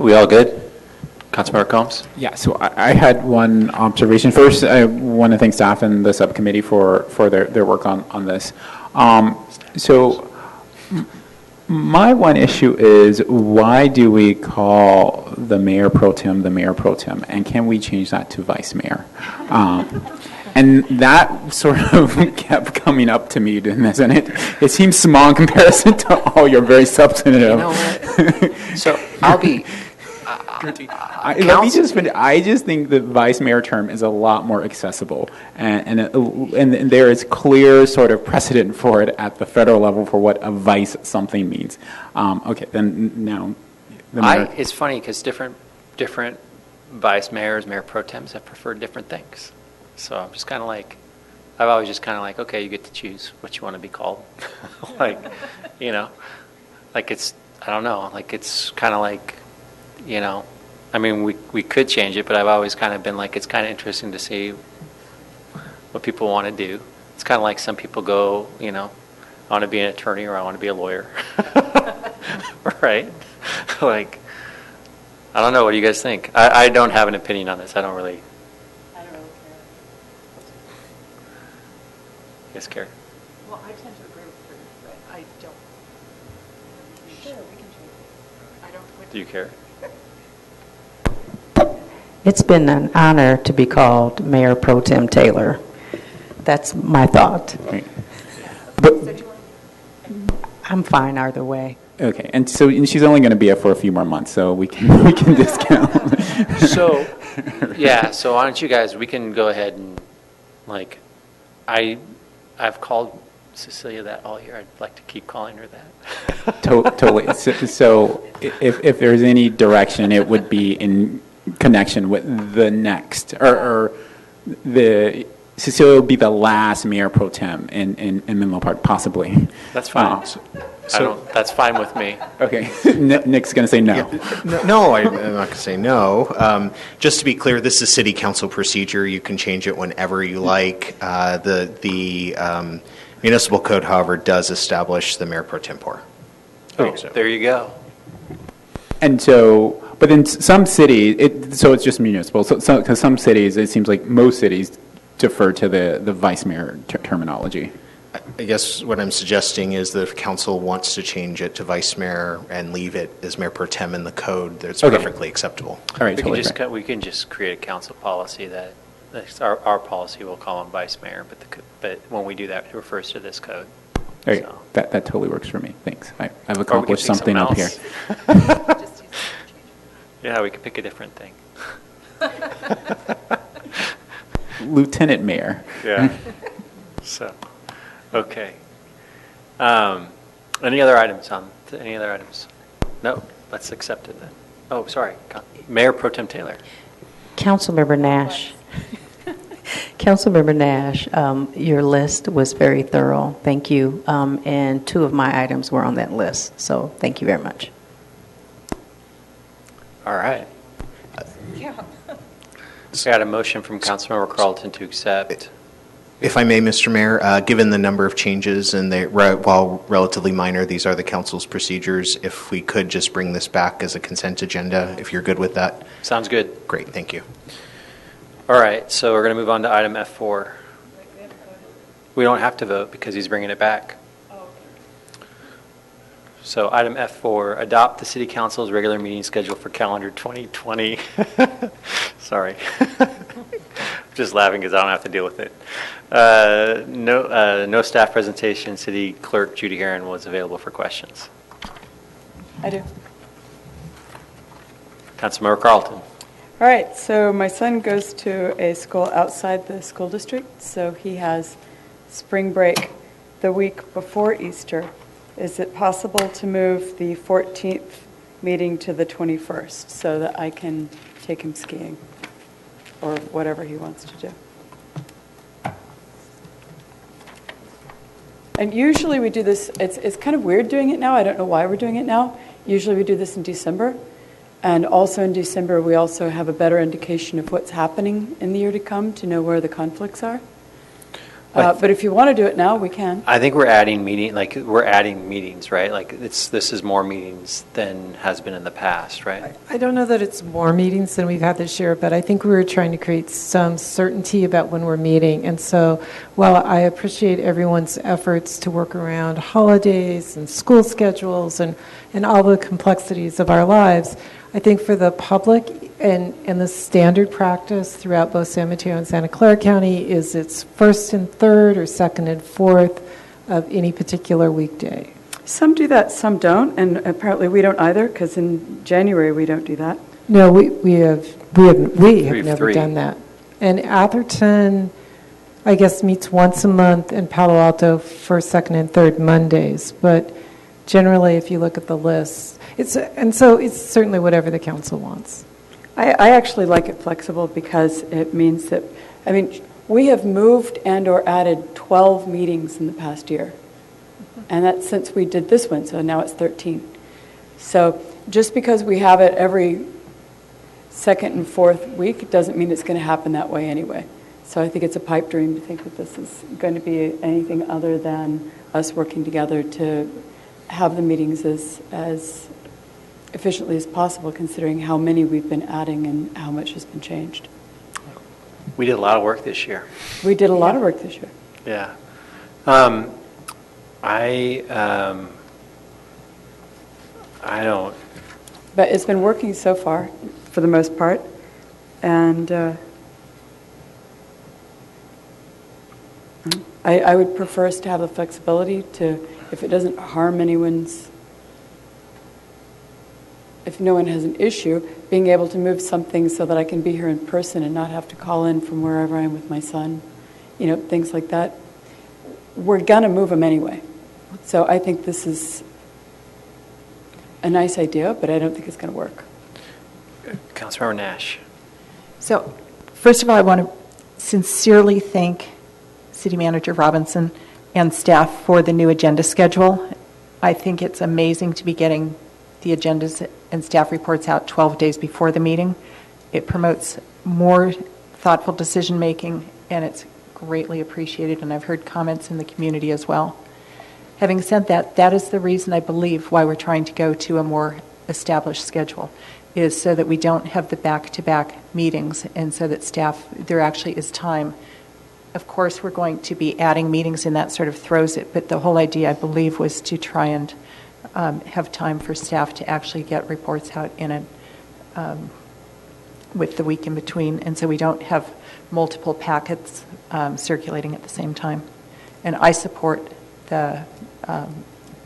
We all good? Councilmember Combs? Yeah, so I had one observation. First, I want to thank staff and the subcommittee for their work on this. So my one issue is, why do we call the mayor pro tem the mayor pro tem? And can we change that to vice mayor? And that sort of kept coming up to me, doesn't it? It seems small in comparison to all your very substantive. You know what? So I'll be. Let me just finish. I just think the vice mayor term is a lot more accessible, and there is clear sort of precedent for it at the federal level for what a vice something means. Okay, then now. The mayor. It's funny because different vice mayors, mayor pro tems have preferred different things. So I'm just kind of like, I've always just kind of like, okay, you get to choose what you want to be called. Like, you know, like it's, I don't know, like it's kind of like, you know, I mean, we could change it, but I've always kind of been like, it's kind of interesting to see what people want to do. It's kind of like some people go, you know, I want to be an attorney or I want to be a lawyer. Right? Like, I don't know. What do you guys think? I don't have an opinion on this. I don't really care. You guys care? Well, I tend to agree with her, but I don't. Sure, we can change it. I don't. Do you care? It's been an honor to be called Mayor Pro Tem Taylor. That's my thought. But I'm fine either way. Okay, and she's only going to be up for a few more months, so we can discount. So, yeah. So why don't you guys? We can go ahead and, like, I've called Cecilia that all year. I'd like to keep calling her that. Totally. So if there's any direction, it would be in connection with the next, or the Cecilia will be the last mayor pro tem in Menlo Park, possibly. That's fine. That's fine with me. Okay. Nick's going to say no. Yeah. No, I'm not going to say no. Just to be clear, this is city council procedure. You can change it whenever you like. The municipal code, however, does establish the mayor pro tempore. Oh, there you go. And so, but in some cities, so it's just municipal. So, because some cities, it seems like most cities defer to the vice mayor terminology. I guess what I'm suggesting is that if council wants to change it to vice mayor and leave it as mayor pro tem in the code, that's perfectly acceptable. All right, we can just create a council policy that our policy will call him vice mayor, but when we do that, it refers to this code. All right, so. That totally works for me. Thanks. I've accomplished something up here. Yeah, we could pick a different thing. Lieutenant mayor. Yeah. So, okay. Any other items any other items? No, let's accept it then. Oh, sorry. Mayor Pro Tem Taylor. Councilmember Nash. Councilmember Nash, your list was very thorough. Thank you. And 2 of my items were on that list. So thank you very much. All right. Yeah. I got a motion from Councilmember Carlton to accept. If I may, Mr. Mayor, given the number of changes and while relatively minor, these are the council's procedures. If we could just bring this back as a consent agenda, if you're good with that. Sounds good. Great, thank you. All right, so we're going to move on to item F4. We don't have to vote because he's bringing it back. So item F4, adopt the City Council's regular meeting schedule for calendar 2020. Sorry. Just laughing because I don't have to deal with it. No staff presentation. City Clerk Judy Heron was available for questions. I do. Councilmember Carlton. All right, so my son goes to a school outside the school district, so he has spring break the week before Easter. Is it possible to move the 14th meeting to the 21st so that I can take him skiing or whatever he wants to do? And usually we do this, it's kind of weird doing it now. I don't know why we're doing it now. Usually we do this in December. And also in December, we also have a better indication of what's happening in the year to come to know where the conflicts are. But if you want to do it now, we can. I think we're adding meetings, right? Like this is more meetings than has been in the past, right? I don't know that it's more meetings than we've had this year, but I think we were trying to create some certainty about when we're meeting. And so while I appreciate everyone's efforts to work around holidays and school schedules and all the complexities of our lives, I think for the public and the standard practice throughout both San Mateo and Santa Clara County is it's first and third or second and fourth of any particular weekday. Some do that, some don't, and apparently we don't either, because in January we don't do that. No, we have never three. done that. And Atherton, I guess, meets once a month, and Palo Alto first, second, and third Mondays. But generally, if you look at the list, it's certainly whatever the council wants. I actually like it flexible because it means that, we have moved and or added 12 meetings in the past year. And that's since we did this one, so now it's 13. So just because we have it every second and fourth week doesn't mean it's going to happen that way anyway. So I think it's a pipe dream to think that this is going to be anything other than us working together to have the meetings as efficiently as possible, considering how many we've been adding and how much has been changed. We did a lot of work this year. We did a lot of work this year. Yeah. I don't. But it's been working so far, for the most part, and I would prefer us to have the flexibility to, if it doesn't harm anyone's, if no one has an issue, being able to move something so that I can be here in person and not have to call in from wherever I am with my son, things like that. We're going to move them anyway. So I think this is a nice idea, but I don't think it's going to work. Councilmember Nash. So, first of all, I want to sincerely thank City Manager Robinson and staff for the new agenda schedule. I think it's amazing to be getting the agendas and staff reports out 12 days before the meeting. It promotes more thoughtful decision-making, and it's greatly appreciated, and I've heard comments in the community as well. Having said that, that is the reason I believe why we're trying to go to a more established schedule, is so that we don't have the back-to-back meetings and so that staff, there actually is time. Of course, we're going to be adding meetings and that sort of throws it, but the whole idea, I believe, was to try and have time for staff to actually get reports out in with the week in between, and so we don't have multiple packets circulating at the same time. And I support the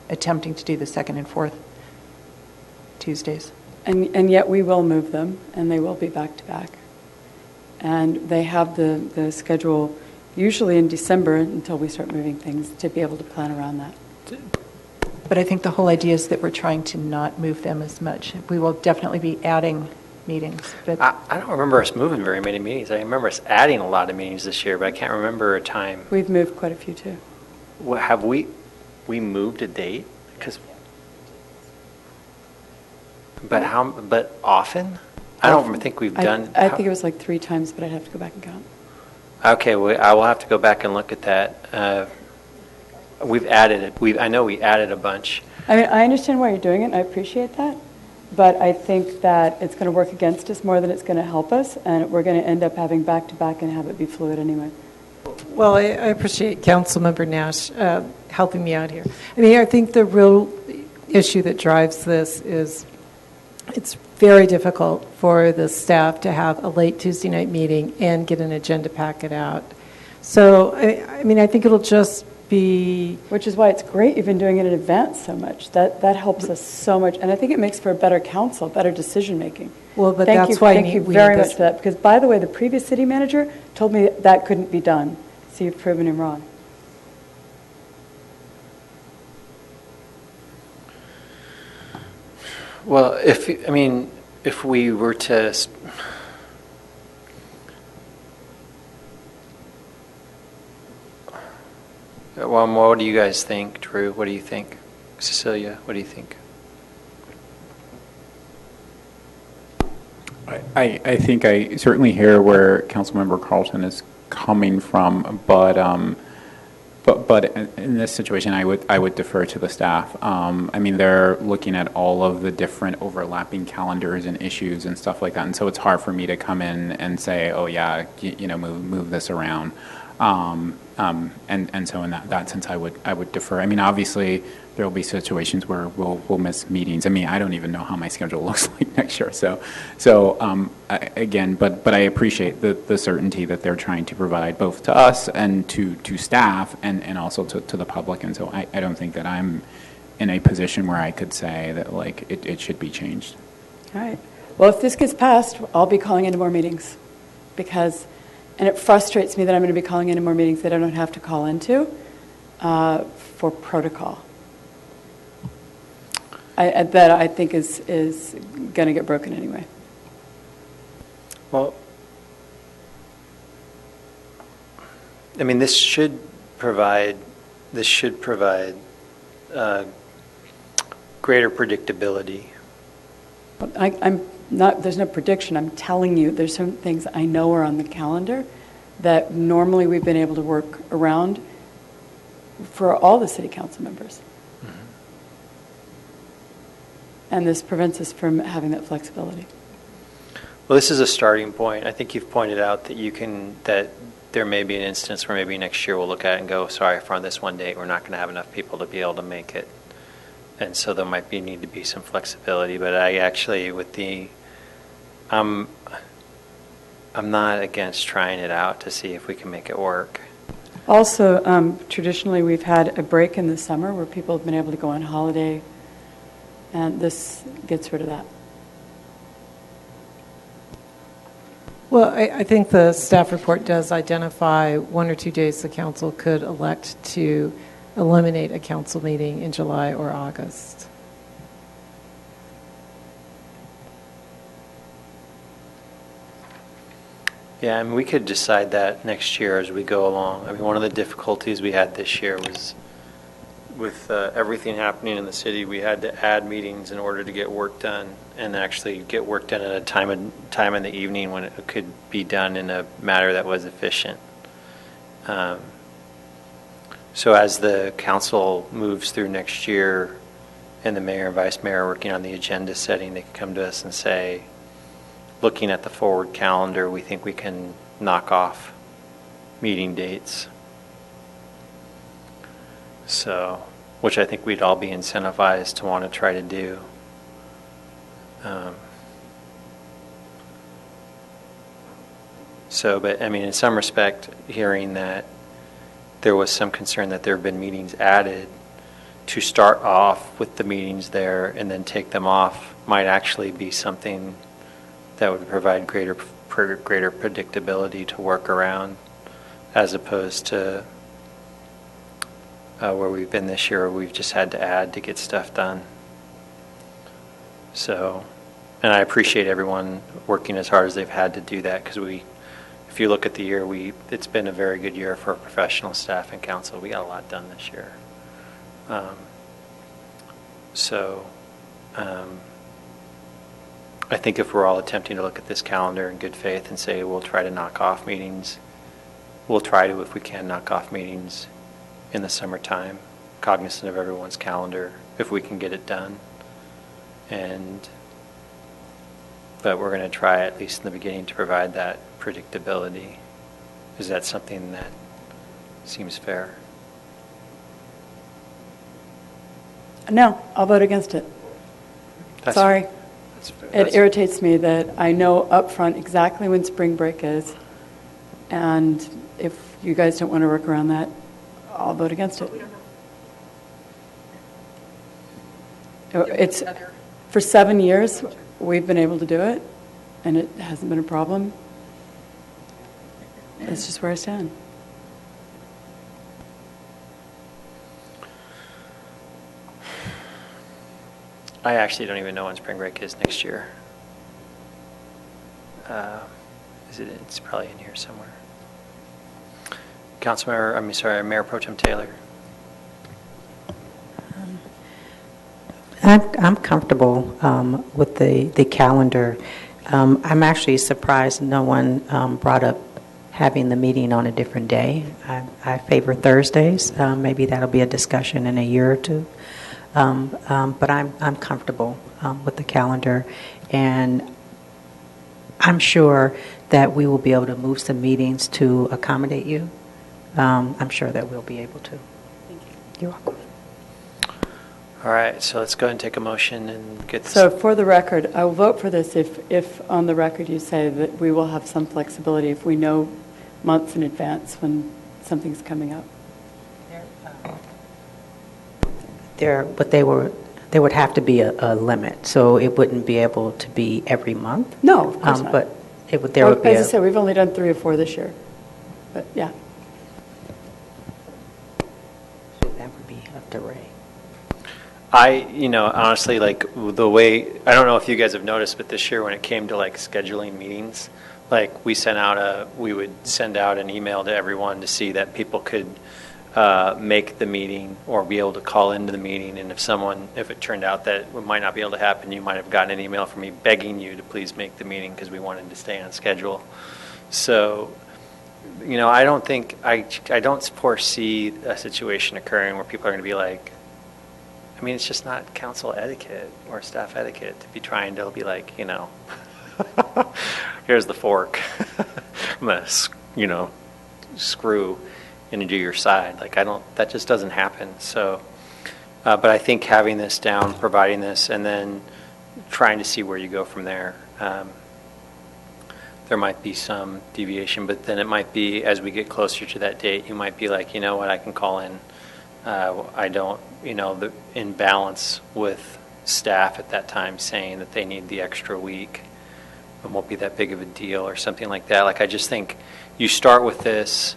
attempting to do the second and fourth Tuesdays. And yet we will move them, and they will be back-to-back. And they have the schedule usually in December until we start moving things to be able to plan around that. But I think the whole idea is that we're trying to not move them as much. We will definitely be adding meetings. But I don't remember us moving very many meetings. I remember us adding a lot of meetings this year, but I can't remember a time. We've moved quite a few too. Have we moved a date? But often? I don't think we've done. I think it was like 3 times, but I'd have to go back and count. Okay, I will have to go back and look at that. We've added it. I know we added a bunch. I understand why you're doing it, and I appreciate that. But I think that it's going to work against us more than it's going to help us, and we're going to end up having back-to-back and have it be fluid anyway. Well, I appreciate Councilmember Nash helping me out here. I think the real issue that drives this is it's very difficult for the staff to have a late Tuesday night meeting and get an agenda packet out. So, I think it'll just be... Which is why it's great you've been doing it in advance so much. That helps us so much. And I think it makes for a better council, better decision-making. Well, but that's why thank you very much for that. Because, by the way, the previous city manager told me that couldn't be done. So you've proven him wrong. Well, if we were to... Well, what do you guys think, Drew? What do you think? Cecilia, what do you think? I think I certainly hear where Councilmember Carlton is coming from, but in this situation, I would defer to the staff. I mean, they're looking at all of the different overlapping calendars and issues and stuff like that, and so it's hard for me to come in and say, oh yeah, move this around. And so in that sense, I would defer. I mean, obviously, there will be situations where we'll miss meetings. I mean, I don't even know how my schedule looks like next year. Again, but I appreciate the certainty that they're trying to provide both to us and to staff and also to the public. And so I don't think that I'm in a position where I could say that like it should be changed. All right. Well, if this gets passed, I'll be calling into more meetings and it frustrates me that I'm going to be calling into more meetings that I don't have to call into for protocol. That I think is going to get broken anyway. Well, I mean, this should provide greater predictability. I'm not. There's no prediction. I'm telling you, there's some things I know are on the calendar that normally we've been able to work around for all the city council members. And this prevents us from having that flexibility. Well, this is a starting point. I think you've pointed out that there may be an instance where maybe next year we'll look at it and go, sorry, for this one date, we're not going to have enough people to be able to make it. And so there might need to be some flexibility. But I actually, I'm not against trying it out to see if we can make it work. Also, traditionally, we've had a break in the summer where people have been able to go on holiday. And this gets rid of that. Well, I think the staff report does identify 1 or 2 days the council could elect to eliminate a council meeting in July or August. Yeah, I mean, we could decide that next year as we go along. I mean, one of the difficulties we had this year was with everything happening in the city, we had to add meetings in order to get work done and actually get work done at a time in the evening when it could be done in a manner that was efficient. So as the council moves through next year and the mayor and vice mayor are working on the agenda setting, they can come to us and say, looking at the forward calendar, we think we can knock off meeting dates. So, which I think we'd all be incentivized to want to try to do. But I mean, in some respect, hearing that there was some concern that there have been meetings added to start off with the meetings there and then take them off might actually be something that would provide greater predictability to work around, as opposed to where we've been this year, where we've just had to add to get stuff done. So, and I appreciate everyone working as hard as they've had to do that, because if you look at the year, it's been a very good year for professional staff and council. We got a lot done this year. I think if we're all attempting to look at this calendar in good faith and say we'll try to knock off meetings, we'll try to, if we can, knock off meetings in the summertime, cognizant of everyone's calendar, if we can get it done. But we're going to try, at least in the beginning, to provide that predictability. Is that something that seems fair? No, I'll vote against it. Sorry. It irritates me that I know up front exactly when spring break is, and if you guys don't want to work around that, I'll vote against it. It's for 7 years we've been able to do it, and it hasn't been a problem. It's just where I stand. I actually don't even know when spring break is next year. It's probably in here somewhere. Mayor Pro Tem Taylor. I'm comfortable with the calendar. I'm actually surprised no one brought up having the meeting on a different day. I favor Thursdays. Maybe that'll be a discussion in a year or two. But I'm comfortable with the calendar, and I'm sure that we will be able to move some meetings to accommodate you. I'm sure that we'll be able to. Thank you. You're welcome. All right, so let's go ahead and take a motion and get this. So for the record, I will vote for this if on the record you say that we will have some flexibility if we know months in advance when something's coming up. But there would have to be a limit, so it wouldn't be able to be every month. No, of course not. But there would be as I said, we've only done 3 or 4 this year. But yeah. That would be up to Ray. Honestly, like the way, I don't know if you guys have noticed, but this year when it came to like scheduling meetings, like we would send out an email to everyone to see that people could make the meeting or be able to call into the meeting. And if it turned out that it might not be able to happen, you might have gotten an email from me begging you to please make the meeting because we wanted to stay on schedule. So, I don't think, I don't foresee a situation occurring where people are going to be like, it's just not council etiquette or staff etiquette to be trying to be like, here's the fork. I'm going to, screw into your side. Like, that just doesn't happen. So, but I think having this down, providing this, and then trying to see where you go from there, there might be some deviation, but then it might be, as we get closer to that date, you might be like, you know what, I can call in. I don't, the imbalance with staff at that time saying that they need the extra week. It won't be that big of a deal or something like that. Like, I just think you start with this,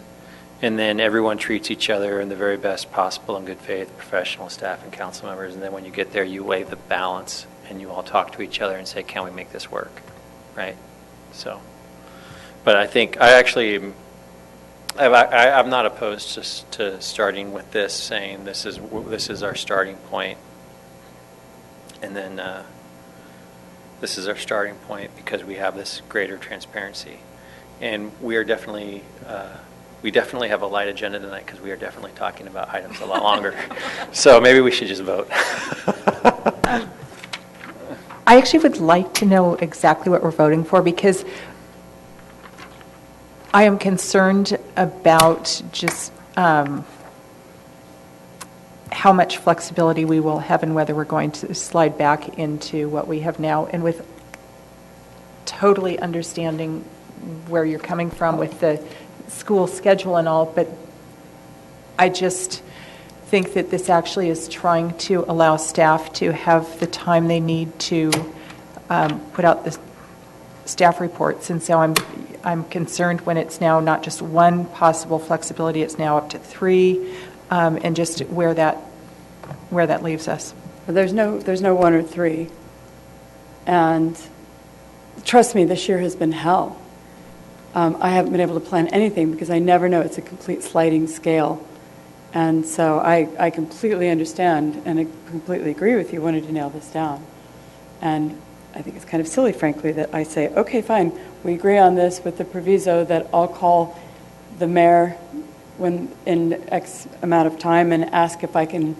and then everyone treats each other in the very best possible in good faith, professional staff and council members. And then when you get there, you weigh the balance and you all talk to each other and say, can we make this work? Right? So, but I think I'm not opposed to starting with this, saying this is our starting point. And then this is our starting point because we have this greater transparency. And we are definitely have a light agenda tonight because we are definitely talking about items a lot longer. So maybe we should just vote. I actually would like to know exactly what we're voting for because I am concerned about just how much flexibility we will have and whether we're going to slide back into what we have now, and with totally understanding where you're coming from with the school schedule and all, but I just think that this actually is trying to allow staff to have the time they need to put out the staff reports. And so I'm concerned when it's now not just one possible flexibility, it's now up to 3, and just where that leaves us. There's no 1 or 3. And trust me, this year has been hell. I haven't been able to plan anything because I never know. It's a complete sliding scale. And so I completely understand and I completely agree with you wanting to nail this down. And I think it's kind of silly, frankly, that I say, okay, fine, we agree on this with the proviso that I'll call the mayor when in X amount of time and ask if I can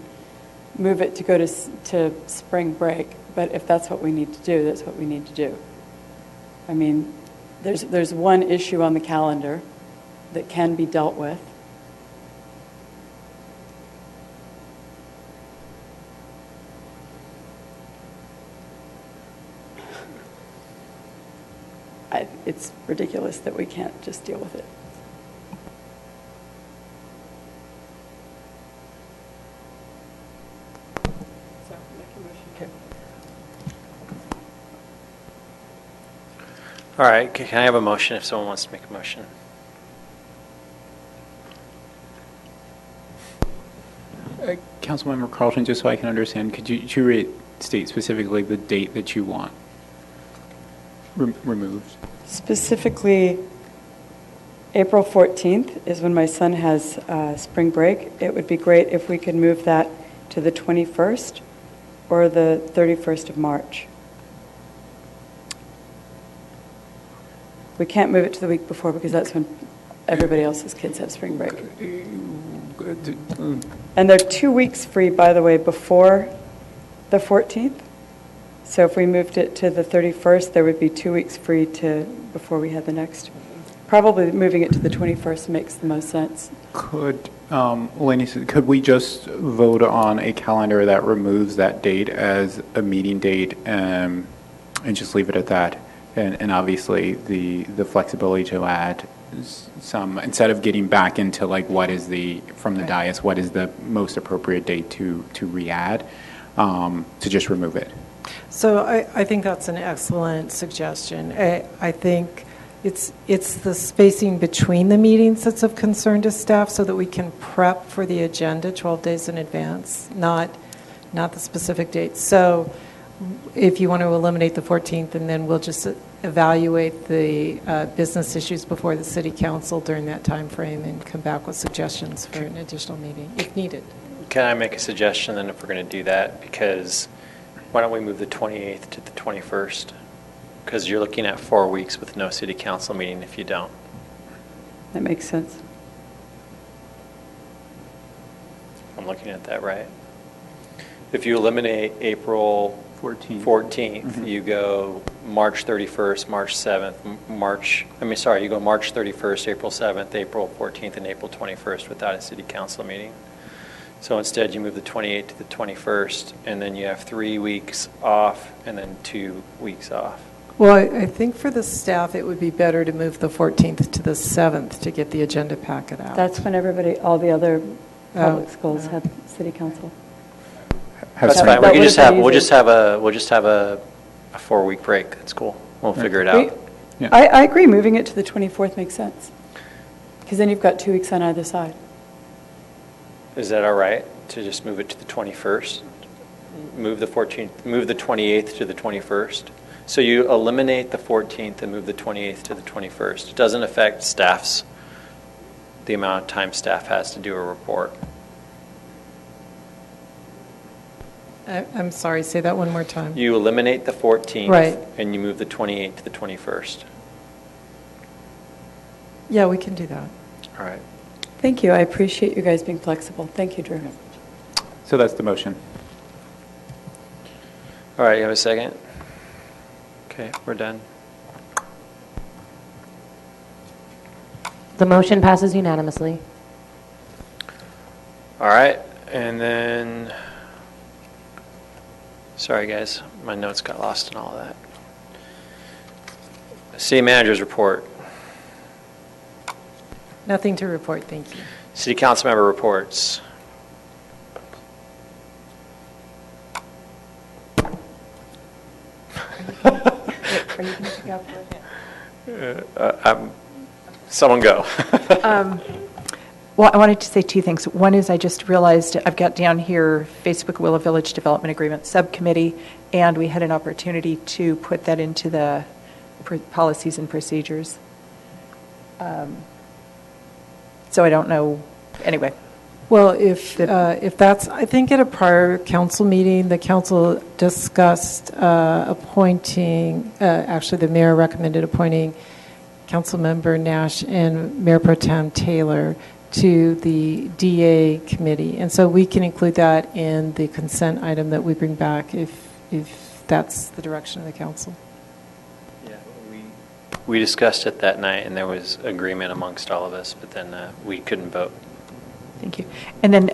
move it to go to spring break. But if that's what we need to do, that's what we need to do. I mean, there's one issue on the calendar that can be dealt with. It's ridiculous that we can't just deal with it. So, make a motion. Okay. All right, can I have a motion if someone wants to make a motion? Councilmember Carlton, just so I can understand, could you state specifically the date that you want removed? Specifically, April 14th is when my son has spring break. It would be great if we could move that to the 21st or the 31st of March. We can't move it to the week before because that's when everybody else's kids have spring break. And they're 2 weeks free, by the way, before the 14th. So if we moved it to the 31st, there would be 2 weeks free before we had the next. Probably moving it to the 21st makes the most sense. Could, Laney, could we just vote on a calendar that removes that date as a meeting date and just leave it at that? And obviously, the flexibility to add some, instead of getting back into like what is from the dais, what is the most appropriate date to re-add, to just remove it? So I think that's an excellent suggestion. I think it's the spacing between the meetings that's of concern to staff so that we can prep for the agenda 12 days in advance, not the specific date. So if you want to eliminate the 14th, and then we'll just evaluate the business issues before the city council during that time frame and come back with suggestions for an additional meeting if needed. Can I make a suggestion then if we're going to do that? Because why don't we move the 28th to the 21st? Because you're looking at 4 weeks with no city council meeting if you don't. That makes sense. I'm looking at that right. If you eliminate April 14th, you go March 31st, March 7th, you go March 31st, April 7th, April 14th, and April 21st without a city council meeting. So instead, you move the 28th to the 21st, and then you have 3 weeks off and then 2 weeks off. Well, I think for the staff, it would be better to move the 14th to the 7th to get the agenda packet out. That's when all the other public schools have city council. That's fine. We'll just have a 4-week break. That's cool. We'll figure it out. I agree. Moving it to the 24th makes sense because then you've got 2 weeks on either side. Is that all right to just move it to the 21st? Move the 14th, move the 28th to the 21st? So you eliminate the 14th and move the 28th to the 21st. It doesn't affect the amount of time staff has to do a report. I'm sorry, say that one more time. You eliminate the 14th, right, and you move the 28th to the 21st. Yeah, we can do that. All right. Thank you. I appreciate you guys being flexible. Thank you, Drew. So that's the motion. All right, you have a second? Okay, we're done. The motion passes unanimously. All right, and then, sorry guys, my notes got lost in all of that. City manager's report. Nothing to report, thank you. City council member reports. Are you going to go for it? Someone go. Well, I wanted to say two things. One is I just realized I've got down here Facebook Willow Village Development Agreement Subcommittee, and we had an opportunity to put that into the policies and procedures. So I don't know, anyway. Well, if that's, I think at a prior council meeting, the council discussed appointing, actually the mayor recommended appointing Councilmember Nash and Mayor Pro Tem Taylor to the DA committee. And so we can include that in the consent item that we bring back if that's the direction of the council. Yeah, we discussed it that night, and there was agreement amongst all of us, but then we couldn't vote. Thank you. And then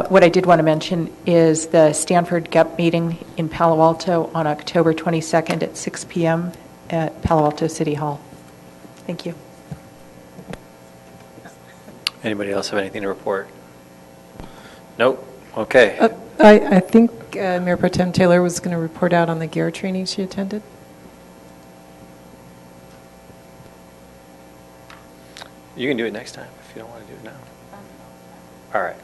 what I did want to mention is the Stanford GUP meeting in Palo Alto on October 22nd at 6 p.m. at Palo Alto City Hall. Thank you. Anybody else have anything to report? Nope. Okay. I think Mayor Pro Tem Taylor was going to report out on the GARE training she attended. You can do it next time if you don't want to do it now. All right.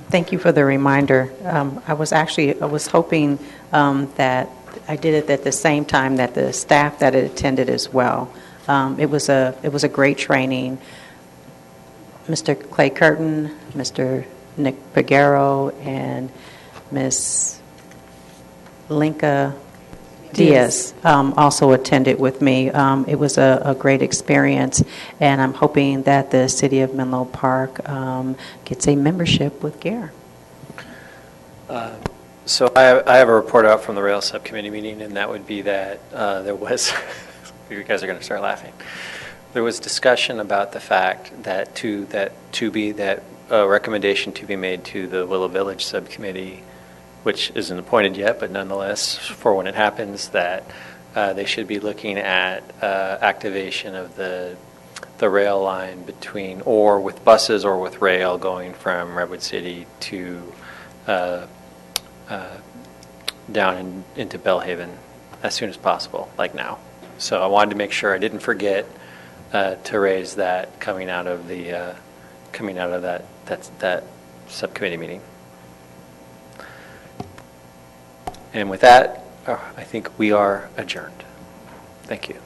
Thank you for the reminder. I was hoping that I did it at the same time that the staff that attended as well. It was a great training. Mr. Clay Curtin, Mr. Nick Pagaro, and Ms. Linka Diaz also attended with me. It was a great experience, and I'm hoping that the City of Menlo Park gets a membership with GARE. So I have a report out from the Rail Subcommittee meeting, and that would be that there was, you guys are going to start laughing, there was discussion about the fact that a recommendation to be made to the Willow Village Subcommittee, which isn't appointed yet, but nonetheless, for when it happens, that they should be looking at activation of the rail line between, or with buses or with rail going from Redwood City to down into Bellhaven as soon as possible, like now. So I wanted to make sure I didn't forget to raise that coming out of that subcommittee meeting. And with that, I think we are adjourned. Thank you.